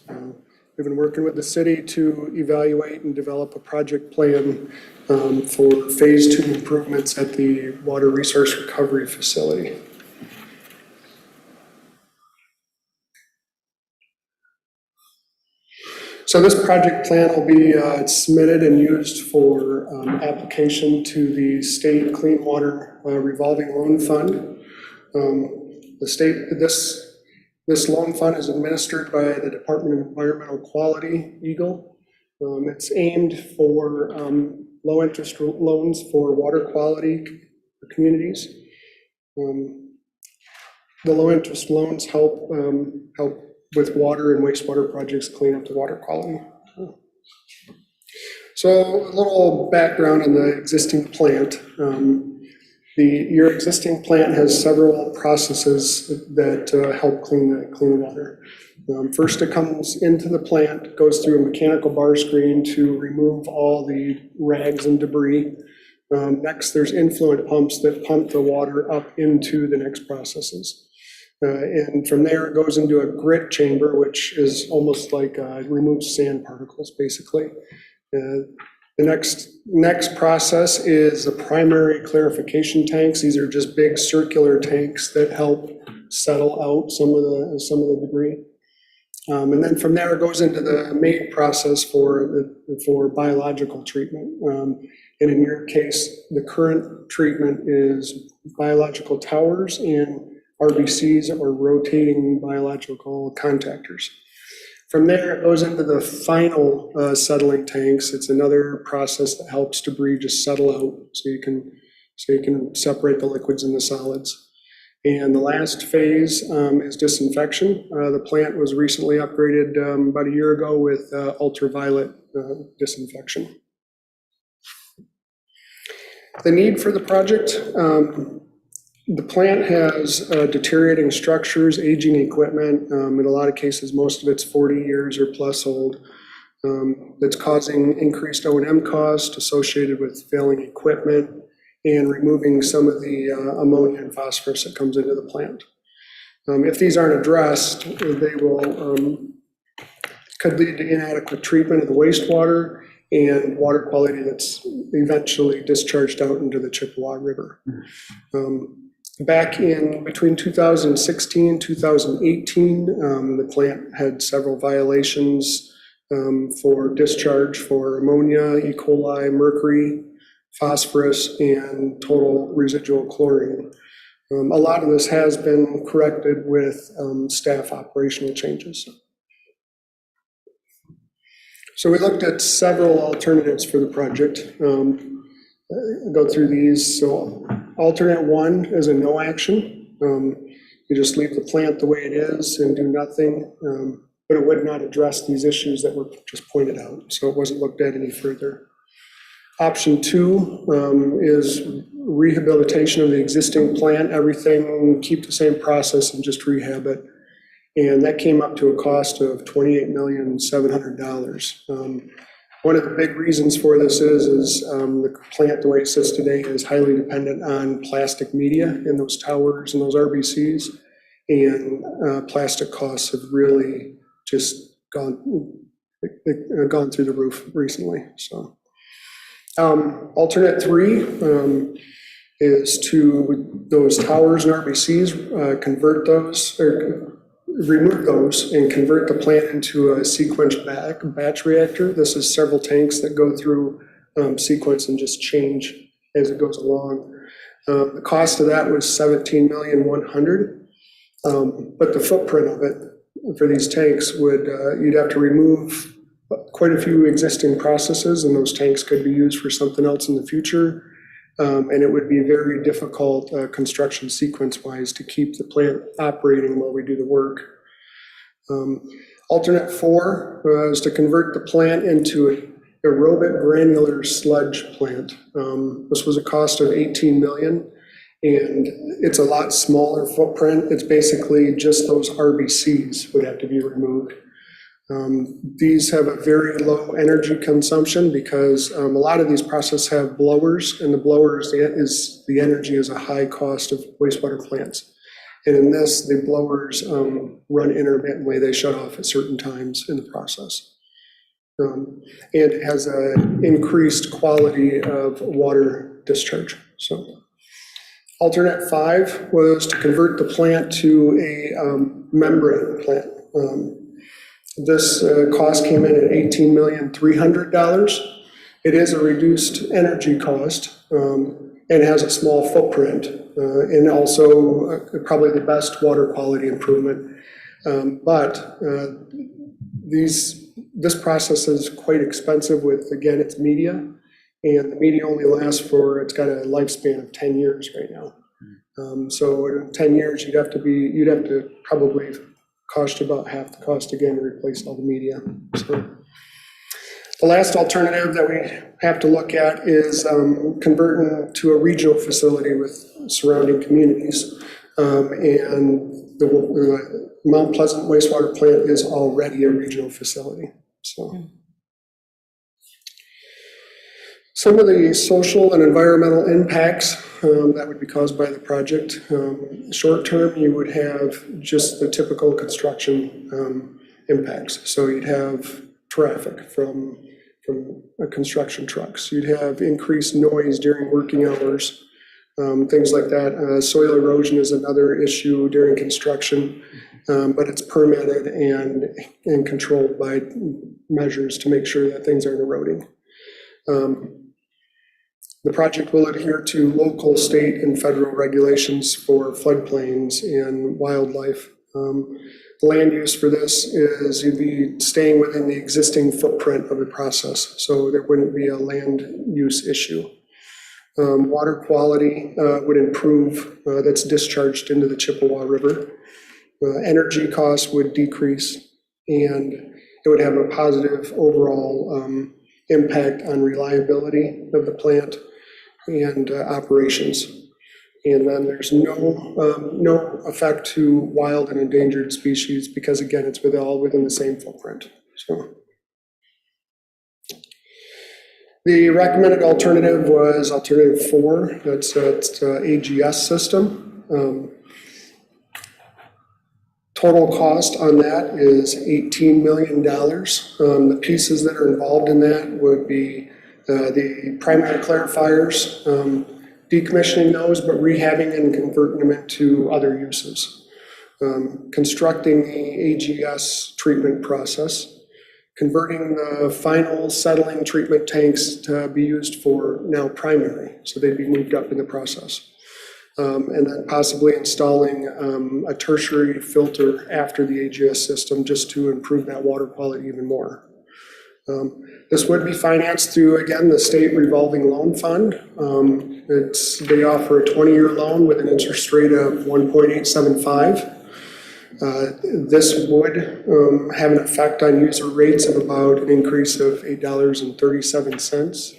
We've been working with the city to evaluate and develop a project plan for Phase 2 improvements at the Water Resource Recovery Facility. So this project plan will be submitted and used for application to the State Clean Water Revolving Loan Fund. This loan fund is administered by the Department of Environmental Quality, EGLE. It's aimed for low interest loans for water quality for communities. The low interest loans help with water and wastewater projects clean up the water quality. So a little background on the existing plant. Your existing plant has several processes that help clean the water. First, it comes into the plant, goes through a mechanical bar screen to remove all the rags and debris. Next, there's influent pumps that pump the water up into the next processes. And from there, it goes into a grit chamber, which is almost like removes sand particles, basically. The next process is the primary clarification tanks. These are just big circular tanks that help settle out some of the debris. And then from there, it goes into the main process for biological treatment. And in your case, the current treatment is biological towers and RBCs, or rotating biological contactors. From there, it goes into the final settling tanks. It's another process that helps debris just settle out, so you can separate the liquids and the solids. And the last phase is disinfection. The plant was recently upgraded about a year ago with ultraviolet disinfection. The need for the project. The plant has deteriorating structures, aging equipment. In a lot of cases, most of it's 40 years or plus old. That's causing increased O&M costs associated with failing equipment and removing some of the ammonia and phosphorus that comes into the plant. If these aren't addressed, they could lead to inadequate treatment of the wastewater and water quality that's eventually discharged out into the Chippewa River. Back in between 2016 and 2018, the plant had several violations for discharge for ammonia, E. coli, mercury, phosphorus, and total residual chlorine. A lot of this has been corrected with staff operational changes. So we looked at several alternatives for the project. Go through these. So alternate one is a no action. You just leave the plant the way it is and do nothing, but it would not address these issues that were just pointed out. So it wasn't looked at any further. Option two is rehabilitation of the existing plant, everything, keep the same process and just rehab it. And that came up to a cost of $28,700,000. One of the big reasons for this is the plant, the way it sits today, is highly dependent on plastic media in those towers and those RBCs. And plastic costs have really just gone through the roof recently. So alternate three is to those towers and RBCs, convert those, or remove those and convert the plant into a sequence batch reactor. This is several tanks that go through sequence and just change as it goes along. The cost of that was $17,100,000, but the footprint of it for these tanks would, you'd have to remove quite a few existing processes, and those tanks could be used for something else in the future. And it would be very difficult construction sequence-wise to keep the plant operating while we do the work. Alternate four is to convert the plant into an aerobic granular sludge plant. This was a cost of $18 million, and it's a lot smaller footprint. It's basically just those RBCs would have to be removed. These have a very low energy consumption because a lot of these processes have blowers, and the blowers, the energy is a high cost of wastewater plants. And in this, the blowers run intermittently. They shut off at certain times in the process. And it has an increased quality of water discharge. So alternate five was to convert the plant to a membrane plant. This cost came in at $18,300,000. It is a reduced energy cost and has a small footprint and also probably the best water quality improvement. But this process is quite expensive with, again, it's media, and the media only lasts it's got a lifespan of 10 years right now. So in 10 years, you'd have to probably cost about half the cost again to replace all the media. So the last alternative that we have to look at is converting to a regional facility with surrounding communities. And the Mount Pleasant wastewater plant is already a regional facility. So some of the social and environmental impacts that would be caused by the project. Short term, you would have just the typical construction impacts. So you'd have traffic from construction trucks. You'd have increased noise during working hours, things like that. Soil erosion is another issue during construction, but it's permitted and controlled by measures to make sure that things aren't eroding. The project will adhere to local, state, and federal regulations for floodplains and wildlife. The land use for this is you'd be staying within the existing footprint of the process, so there wouldn't be a land use issue. Water quality would improve, that's discharged into the Chippewa River. Energy costs would decrease, and it would have a positive overall impact on reliability of the plant and operations. And then there's no effect to wild and endangered species because, again, it's all within the same footprint. So the recommended alternative was alternative 4. That's AGS system. Total cost on that is $18 million. The pieces that are involved in that would be the primary clarifiers, decommissioning those, but rehabbing and converting them into other uses. Constructing the AGS treatment process, converting the final settling treatment tanks to be used for now primary, so they'd be moved up in the process. And then possibly installing a tertiary filter after the AGS system just to improve that water quality even more. This would be financed through, again, the state revolving loan fund. They offer a 20-year loan with an interest rate of 1.875. This would have an effect on user rates of about an increase of $8.37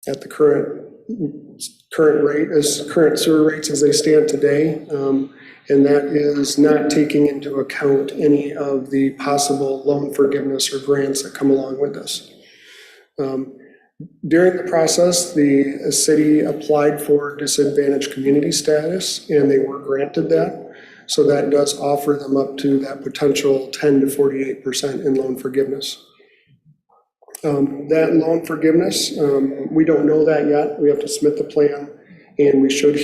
at the current sewer rates as they stand today. And that is not taking into account any of the possible loan forgiveness or grants that come along with this. During the process, the city applied for disadvantaged community status, and they were granted that. So that does offer them up to that potential 10 to 48% in loan forgiveness. That loan forgiveness, we don't know that yet. We have to submit the plan. And we should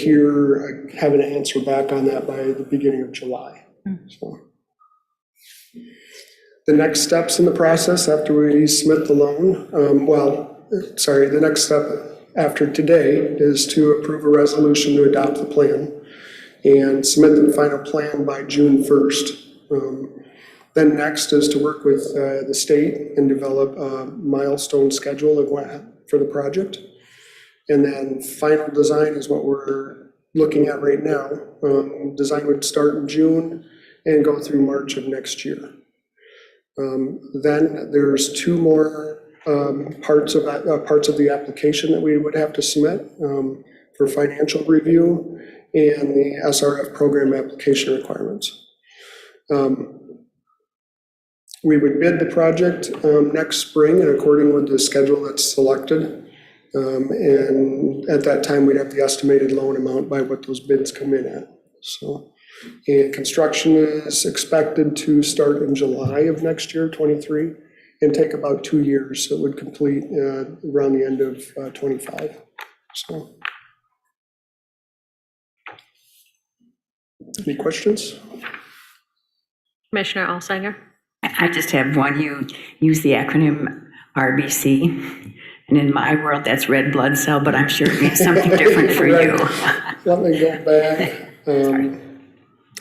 have an answer back on that by the beginning of July. So, the next steps in the process after we submit the loan, the next step after today is to approve a resolution to adopt the plan and submit the final plan by June 1st. Then next is to work with the state and develop a milestone schedule for the project. And then final design is what we're looking at right now. Design would start in June and go through March of next year. Then there's 2 more parts of the application that we would have to submit for financial review and the SRF program application requirements. We would bid the project next spring and according with the schedule that's selected. And at that time, we'd have the estimated loan amount by what those bids come in at. So, and construction is expected to start in July of next year, 23, and take about 2 years. So it would complete around the end of 25. So, any questions? Commissioner Alsinger? I just have one. You use the acronym RBC. And in my world, that's red blood cell, but I'm sure it means something different for you. Let me go back.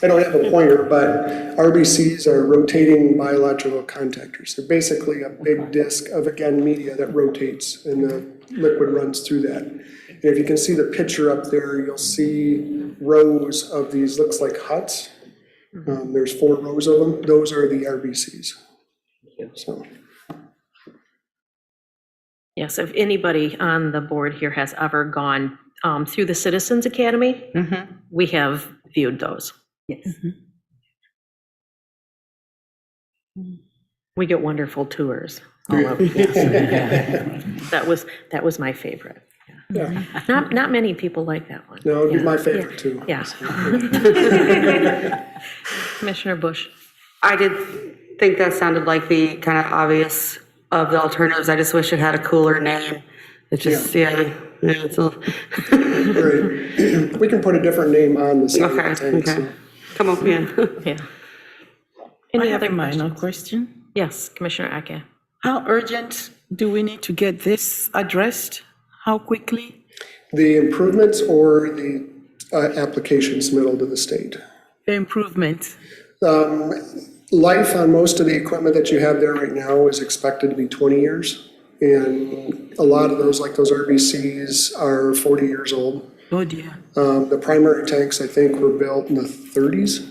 I don't have a pointer, but RBCs are rotating biological contactors. They're basically a big disc of, again, media that rotates and the liquid runs through that. And if you can see the picture up there, you'll see rows of these, looks like huts. There's 4 rows of them. Those are the RBCs. So. Yes, if anybody on the board here has ever gone through the Citizens Academy, we have viewed those. Yes. We get wonderful tours. All of, yes. That was my favorite. Yeah. Not many people like that one. No, it'd be my favorite too. Yeah. Commissioner Bush. I did think that sounded like the kind of obvious of the alternatives. I just wish it had a cooler name. It just, yeah, it's a, Right. We can put a different name on the side of the okay, tank, so. okay. Come up, yeah. Yeah. I Any have other a minor questions? question. Yes, Commissioner Eke. How urgent do we need to get this addressed? How quickly? The improvements or the application submittal to the state? The improvement? Life on most of the equipment that you have there right now is expected to be 20 years. And a lot of those, like those RBCs, are 40 years old. Oh dear. The primary tanks, I think, were built in the 30s,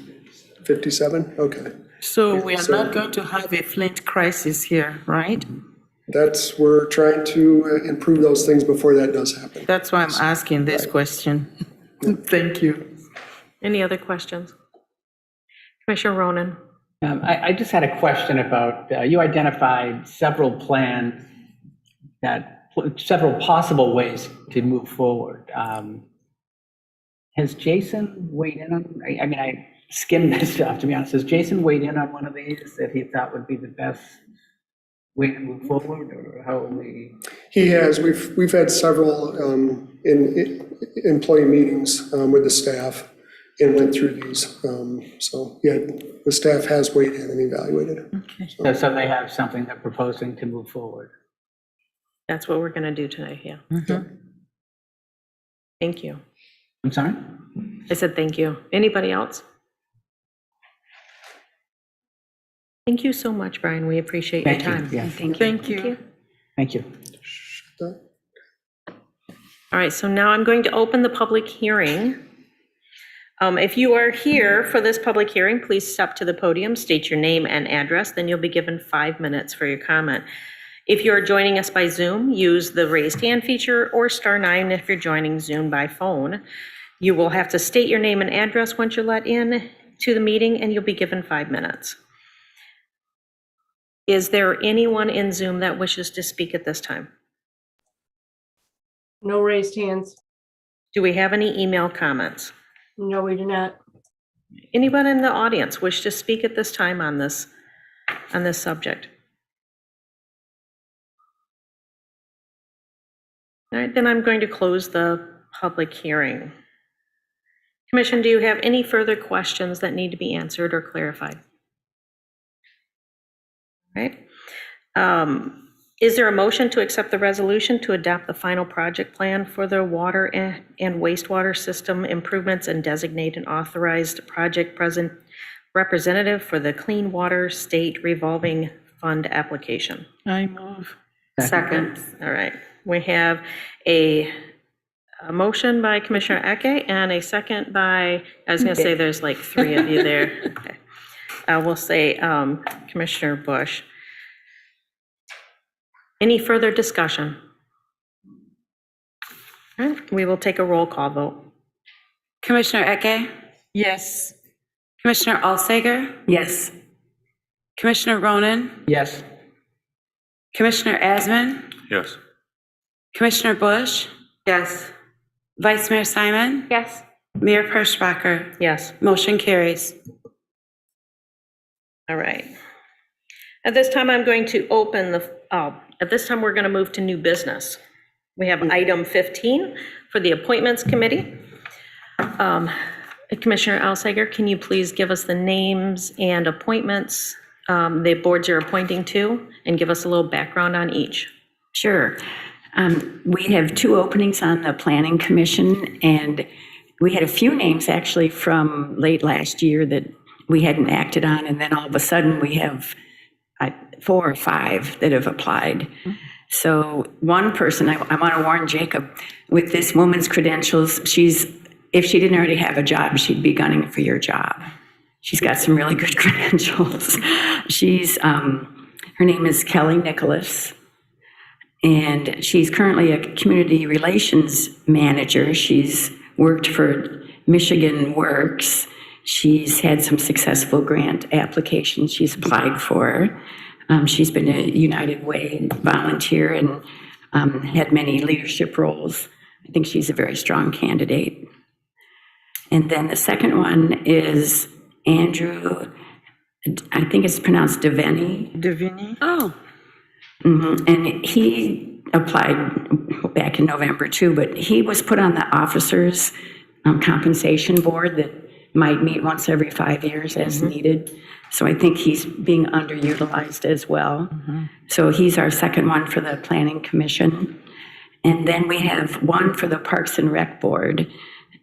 57, okay. So we are not going to have a Flint crisis here, right? We're trying to improve those things before that does happen. That's why I'm asking this question. Thank you. Any other questions? Commissioner Ronan? I just had a question about, you identified several plans several possible ways to move forward. Has Jason weighed in on, I mean, I skimmed this stuff, to be honest. Has Jason weighed in on one of these that he thought would be the best way to move forward, or how are we? He has, we've had several employee meetings with the staff and went through these. So, yeah, the staff has weighed in and evaluated. So they have something they're proposing to move forward. That's what we're going to do tonight, yeah. Thank you. I'm sorry? I said thank you. Anybody else? Thank you so much, Brian. We appreciate your Thank you. time. Yeah. Thank you. Thank you. All right, so now I'm going to open the public hearing. If you are here for this public hearing, please step to the podium, state your name and address, then you'll be given 5 minutes for your comment. If you're joining us by Zoom, use the raised hand feature or *9 if you're joining Zoom by phone. You will have to state your name and address once you're let in to the meeting, and you'll be given 5 minutes. Is there anyone in Zoom that wishes to speak at this time? No raised hands. Do we have any email comments? No, we do not. Anyone in the audience wish to speak at this time on this subject? All right, then I'm going to close the public hearing. Commission, do you have any further questions that need to be answered or clarified? All right. Is there a motion to accept the resolution to adopt the final project plan for the water and wastewater system improvements and designate an authorized project representative for the Clean Water State Revolving Fund application? I move. Second. All right, we have a motion by Commissioner Eke and a second by, I was gonna say there's like 3 of you there. Okay. We'll say Commissioner Bush. Any further discussion? All right, we will take a roll call vote. Commissioner Eke? Yes. Commissioner Alsager? Yes. Commissioner Ronan? Yes. Commissioner Asman? Yes. Commissioner Bush? Yes. Vice Mayor Simon? Yes. Mayor Perschbacher? Yes. Motion carries. All right. At this time, I'm going to open at this time, we're going to move to new business. We have item 15 for the Appointments Committee. Commissioner Alsager, can you please give us the names and appointments the boards you're appointing to, and give us a little background on each? Sure. We have 2 openings on the Planning Commission, and we had a few names actually from late last year that we hadn't acted on, and then all of a sudden we have 4 or 5 that have applied. So one person, I want to warn Jacob, with this woman's credentials, if she didn't already have a job, she'd be gunning for your job. She's got some really good credentials. Her name is Kelly Nicholas, and she's currently a community relations manager. She's worked for Michigan Works. She's had some successful grant applications she's applied for. She's been a United Way volunteer and had many leadership roles. I think she's a very strong candidate. And then the second one is Andrew, I think it's pronounced Devaney. Davini? Oh, And he applied back in November too, but he was put on the officers' compensation board that might meet once every 5 years as needed. So I think he's being underutilized as well. So he's our second one for the Planning Commission. And then we have one for the Parks and Rec Board.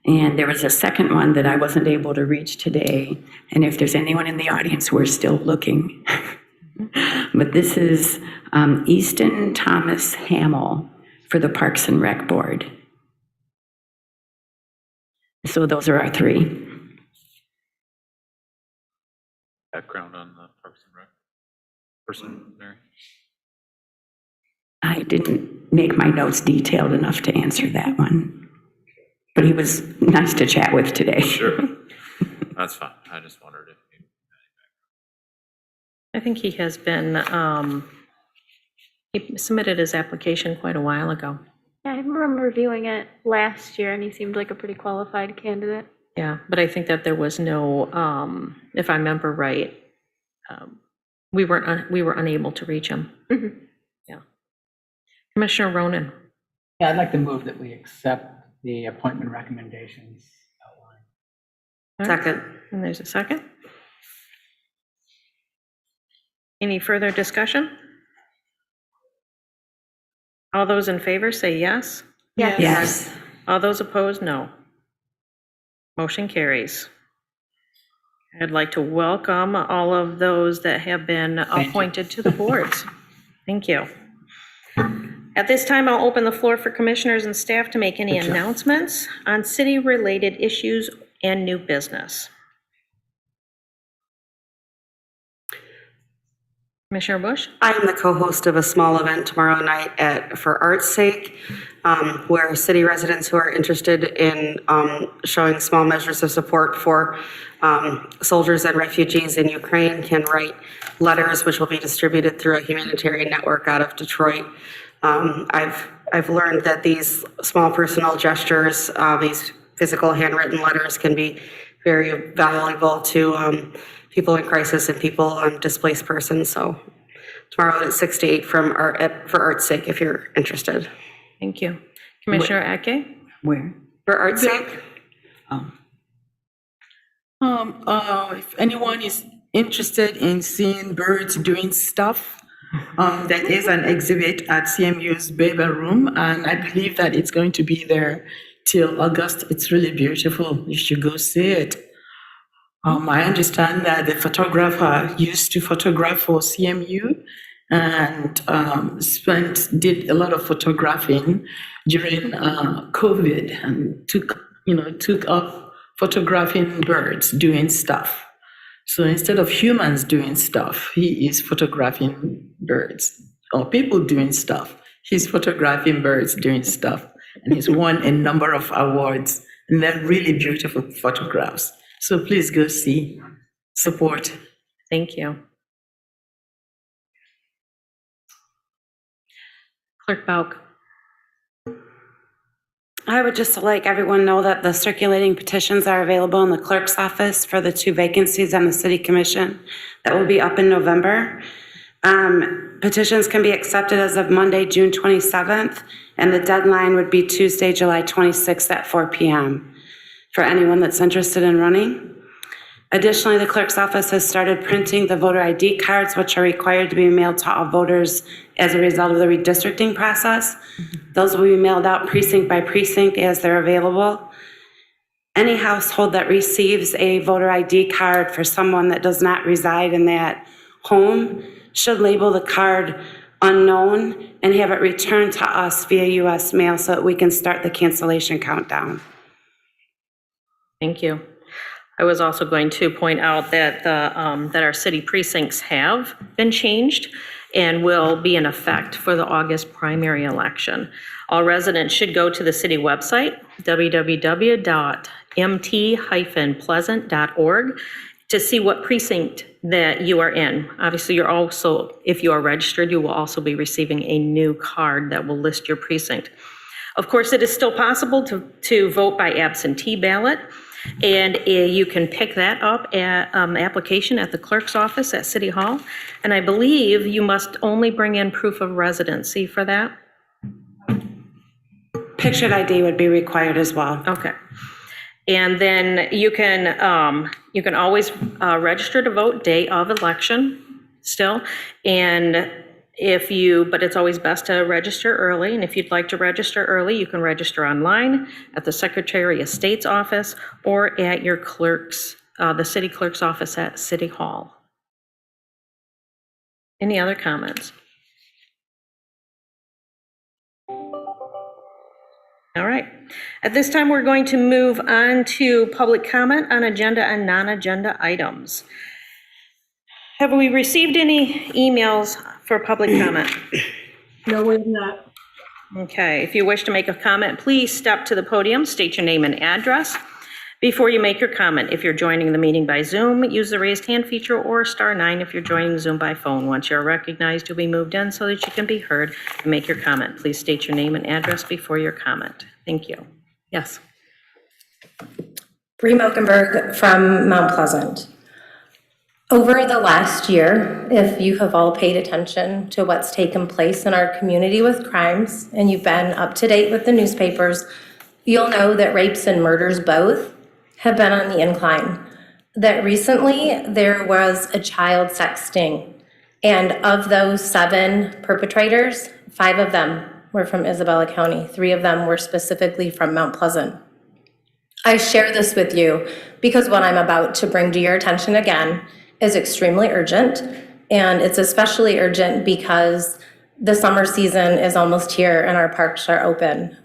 And there was a second one that I wasn't able to reach today. And if there's anyone in the audience, we're still looking. But this is Easton Thomas Hamill for the Parks and Rec Board. So those are our three. Background on the Parks and Rec person, Mary? I didn't make my notes detailed enough to answer that one. But he was nice to chat with today. Sure. That's fine. I just wondered if you I think he has been, he submitted his application quite a while ago. Yeah, I remember reviewing it last year, and he seemed like a pretty qualified candidate. Yeah, but I think that there was no, if I remember right, we were unable to reach him. Yeah. Commissioner Ronan. Yeah, I'd like to move that we accept the appointment recommendations outlined. Second. And there's a second. Any further discussion? All those in favor say yes. Yes. Yes. All those opposed, no. Motion carries. I'd like to welcome all of those that have been appointed to the boards. Thank you. At this time, I'll open the floor for commissioners and staff to make any announcements on city-related issues and new business. Commissioner Bush? I am the co-host of a small event tomorrow night For Art's Sake, where city residents who are interested in showing small measures of support for soldiers and refugees in Ukraine can write letters, which will be distributed through a humanitarian network out of Detroit. I've learned that these small personal gestures, these physical handwritten letters, can be very valuable to people in crisis and people displaced persons. So tomorrow at 6 to 8 For Art's Sake, if you're interested. Thank you. Commissioner Ake? Where? For Art's Sake? If anyone is interested in seeing birds doing stuff, there is an exhibit at CMU's Babel Room, and I believe that it's going to be there till August. It's really beautiful. You should go see it. I understand that the photographer used to photograph for CMU and did a lot of photographing during COVID and took up photographing birds doing stuff. So instead of humans doing stuff, he is photographing birds, or people doing stuff. He's photographing birds doing stuff, and he's won a number of awards, and they're really beautiful photographs. So please go see, support. Thank you. Clerk Bauk. I would just like everyone to know that the circulating petitions are available in the clerk's office for the 2 vacancies on the city commission that will be up in November. Petitions can be accepted as of Monday, June 27th, and the deadline would be Tuesday, July 26th at 4 p.m. for anyone that's interested in running. Additionally, the clerk's office has started printing the voter ID cards, which are required to be mailed to all voters as a result of the redistricting process. Those will be mailed out precinct by precinct as they're available. Any household that receives a voter ID card for someone that does not reside in that home should label the card unknown and have it returned to us via U.S. mail so that we can start the cancellation countdown. Thank you. I was also going to point out that that our city precincts have been changed and will be in effect for the August primary election. All residents should go to the city website, www.mt-pleasant.org, to see what precinct that you are in. Obviously, you're also, if you are registered, you will also be receiving a new card that will list your precinct. Of course, it is still possible to vote by absentee ballot. And you can pick that up at application at the clerk's office at City Hall. And I believe you must only bring in proof of residency for that. Pictured ID would be required as well. Okay. And then you can always register to vote day of election still. And but it's always best to register early. And if you'd like to register early, you can register online at the Secretary of State's office or at your the city clerk's office at City Hall. Any other comments? All right. At this time, we're going to move on to public comment on agenda and non-agenda items. Have we received any emails for public comment? No, we have not. Okay, if you wish to make a comment, please step to the podium, state your name and address before you make your comment. If you're joining the meeting by Zoom, use the raised hand feature or *9 if you're joining Zoom by phone. Once you're recognized, you'll be moved in so that you can be heard and make your comment. Please state your name and address before your comment. Thank you. Yes. Bree Mokenberg from Mount Pleasant. Over the last year, if you have all paid attention to what's taken place in our community with crimes, and you've been up to date with the newspapers, you'll know that rapes and murders both have been on the incline. That recently there was a child sexting, and of those 7 perpetrators, 5 of them were from Isabella County. 3 of them were specifically from Mount Pleasant. I share this with you because what I'm about to bring to your attention again is extremely urgent, and it's especially urgent because the summer season is almost here and our parks are open.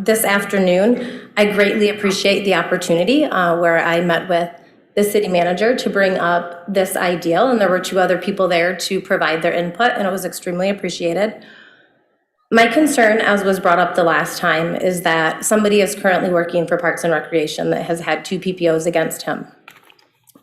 This afternoon, I greatly appreciate the opportunity where I met with the city manager to bring up this ideal, and there were 2 other people there to provide their input, and it was extremely appreciated. My concern, as was brought up the last time, is that somebody is currently working for Parks and Recreation that has had 2 PPOs against him.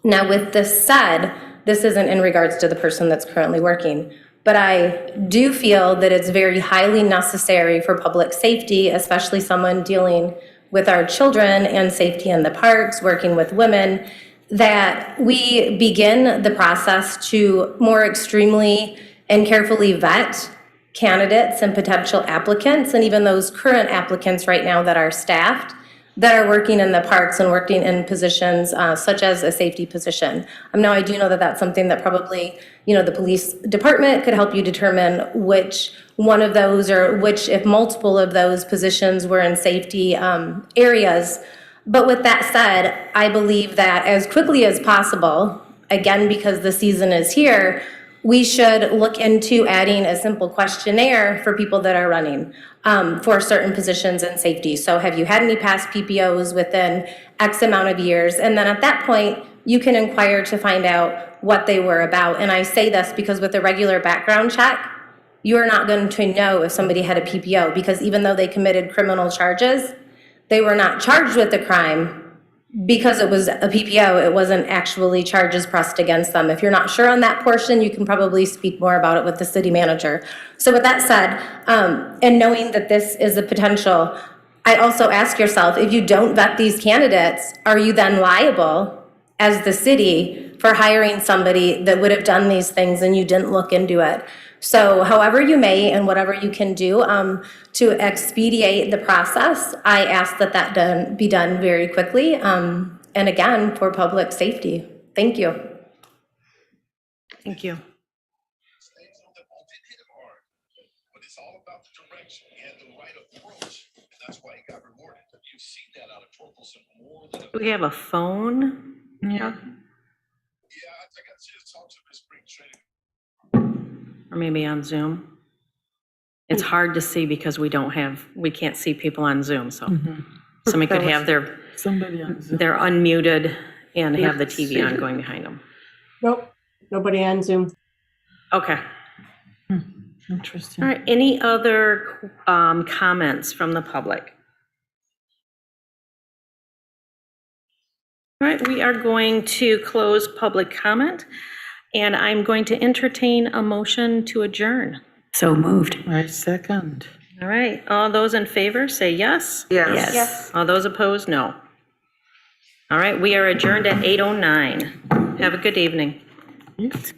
Now, with this said, this isn't in regards to the person that's currently working, but I do feel that it's very highly necessary for public safety, especially someone dealing with our children and safety in the parks, working with women, that we begin the process to more extremely and carefully vet candidates and potential applicants, and even those current applicants right now that are staffed, that are working in the parks and working in positions such as a safety position. Now, I do know that that's something that probably, the police department could help you determine which one of those, or which, if multiple of those positions were in safety areas. But with that said, I believe that as quickly as possible, again, because the season is here, we should look into adding a simple questionnaire for people that are running for certain positions in safety. So have you had any past PPOs within X amount of years? And then at that point, you can inquire to find out what they were about. And I say this because with a regular background check, you are not going to know if somebody had a PPO, because even though they committed criminal charges, they were not charged with the crime. Because it was a PPO, it wasn't actually charges pressed against them. If you're not sure on that portion, you can probably speak more about it with the city manager. So with that said, and knowing that this is a potential, I also ask yourself, if you don't vet these candidates, are you then liable as the city for hiring somebody that would have done these things and you didn't look into it? So however you may and whatever you can do to expedite the process, I ask that be done very quickly. And again, for public safety. Thank you. Thank you. Do we have a phone? Yeah. Or maybe on Zoom. It's hard to see because we can't see people on Zoom, so somebody could have they're unmuted and have the TV on going behind them. Nope, nobody on Zoom. Okay. Interesting. All right, any other comments from the public? All right, we are going to close public comment, and I'm going to entertain a motion to adjourn. So moved. I second. All right, all those in favor say yes. Yes. Yes. All those opposed, no. All right, we are adjourned at 8:09. Have a good evening. Yes.